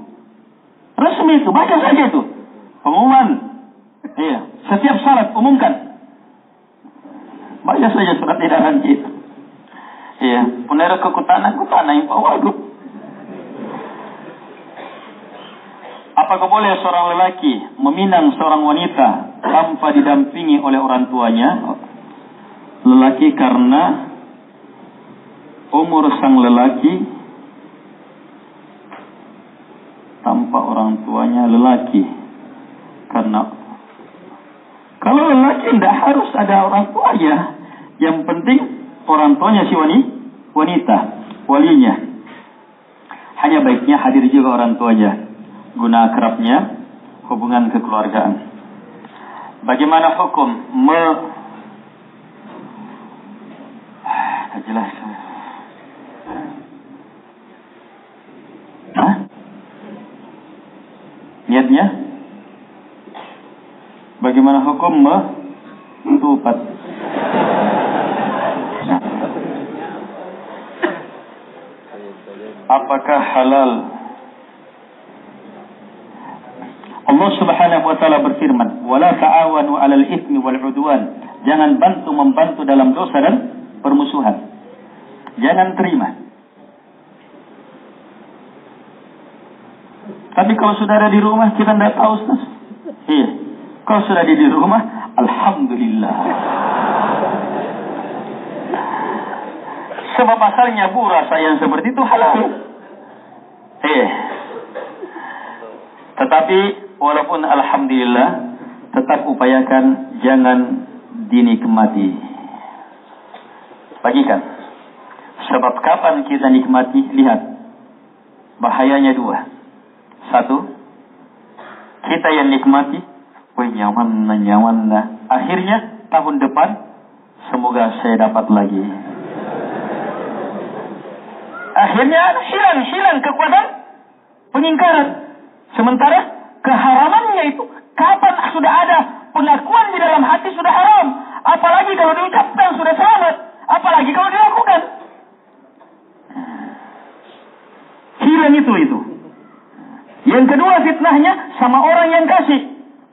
Resmi itu, baca saja itu. Pengumuman. Iya, setiap salat umumkan. Baca saja surat edaran itu. Iya, punera kekutanan yang Pak Wagub. Apakah boleh seorang lelaki meminang seorang wanita tanpa didampingi oleh orang tuanya? Lelaki karena umur sang lelaki tanpa orang tuanya lelaki. Karena kalau lelaki tidak harus ada orang tuanya. Yang penting orang tuanya si wanita, walinya. Hanya baiknya hadir juga orang tuanya, guna akrabnya, hubungan kekeluargaan. Bagaimana hukum jelas. Niatnya? Bagaimana hukum tupat? Apakah halal? Allah Allah Subhanahu wa taala berfirman, "Wala ta'awanu 'alal itsmi wal 'udwan." Jangan membantu dalam dosa dan permusuhan. Jangan terima. Tapi kalau sudah ada di rumah kita tidak tahu, Ustaz. Iya. Kalau sudah ada di rumah, alhamdulillah. Sebab asalnya Bu, rasa yang seperti itu halal. Tetapi walaupun alhamdulillah, tetap upayakan jangan dinikmati. Bagikan. Sebab kapan kita nikmati, lihat. Bahayanya dua. Satu, kita yang nikmati, wih nyaman nah. Akhirnya tahun depan, semoga saya dapat lagi. Akhirnya hilang kekuatan pengingkaran. Sementara keharamannya itu, kapan sudah ada pengakuan di dalam hati sudah haram. Apalagi kalau diucapkan sudah selamat. Apalagi kalau dilakukan. Hilang itu. Yang kedua fitnahnya sama orang yang kasih.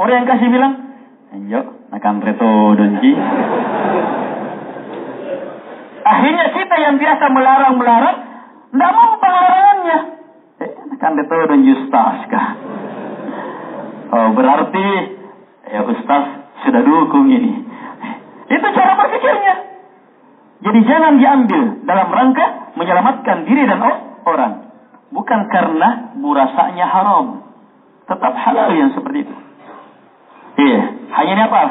Orang yang kasih bilang, "Ayo, nakam reto donji." Akhirnya kita yang biasa melarang, tidak mampu larangannya. Nakam reto donji ustaz kah? Oh, berarti ya ustaz sudah dukung ini. Itu cara berpikirnya. Jadi jangan diambil dalam rangka menyelamatkan diri dan orang. Bukan karena burasanya haram. Tetap halal yang seperti itu. Hanya ini apa?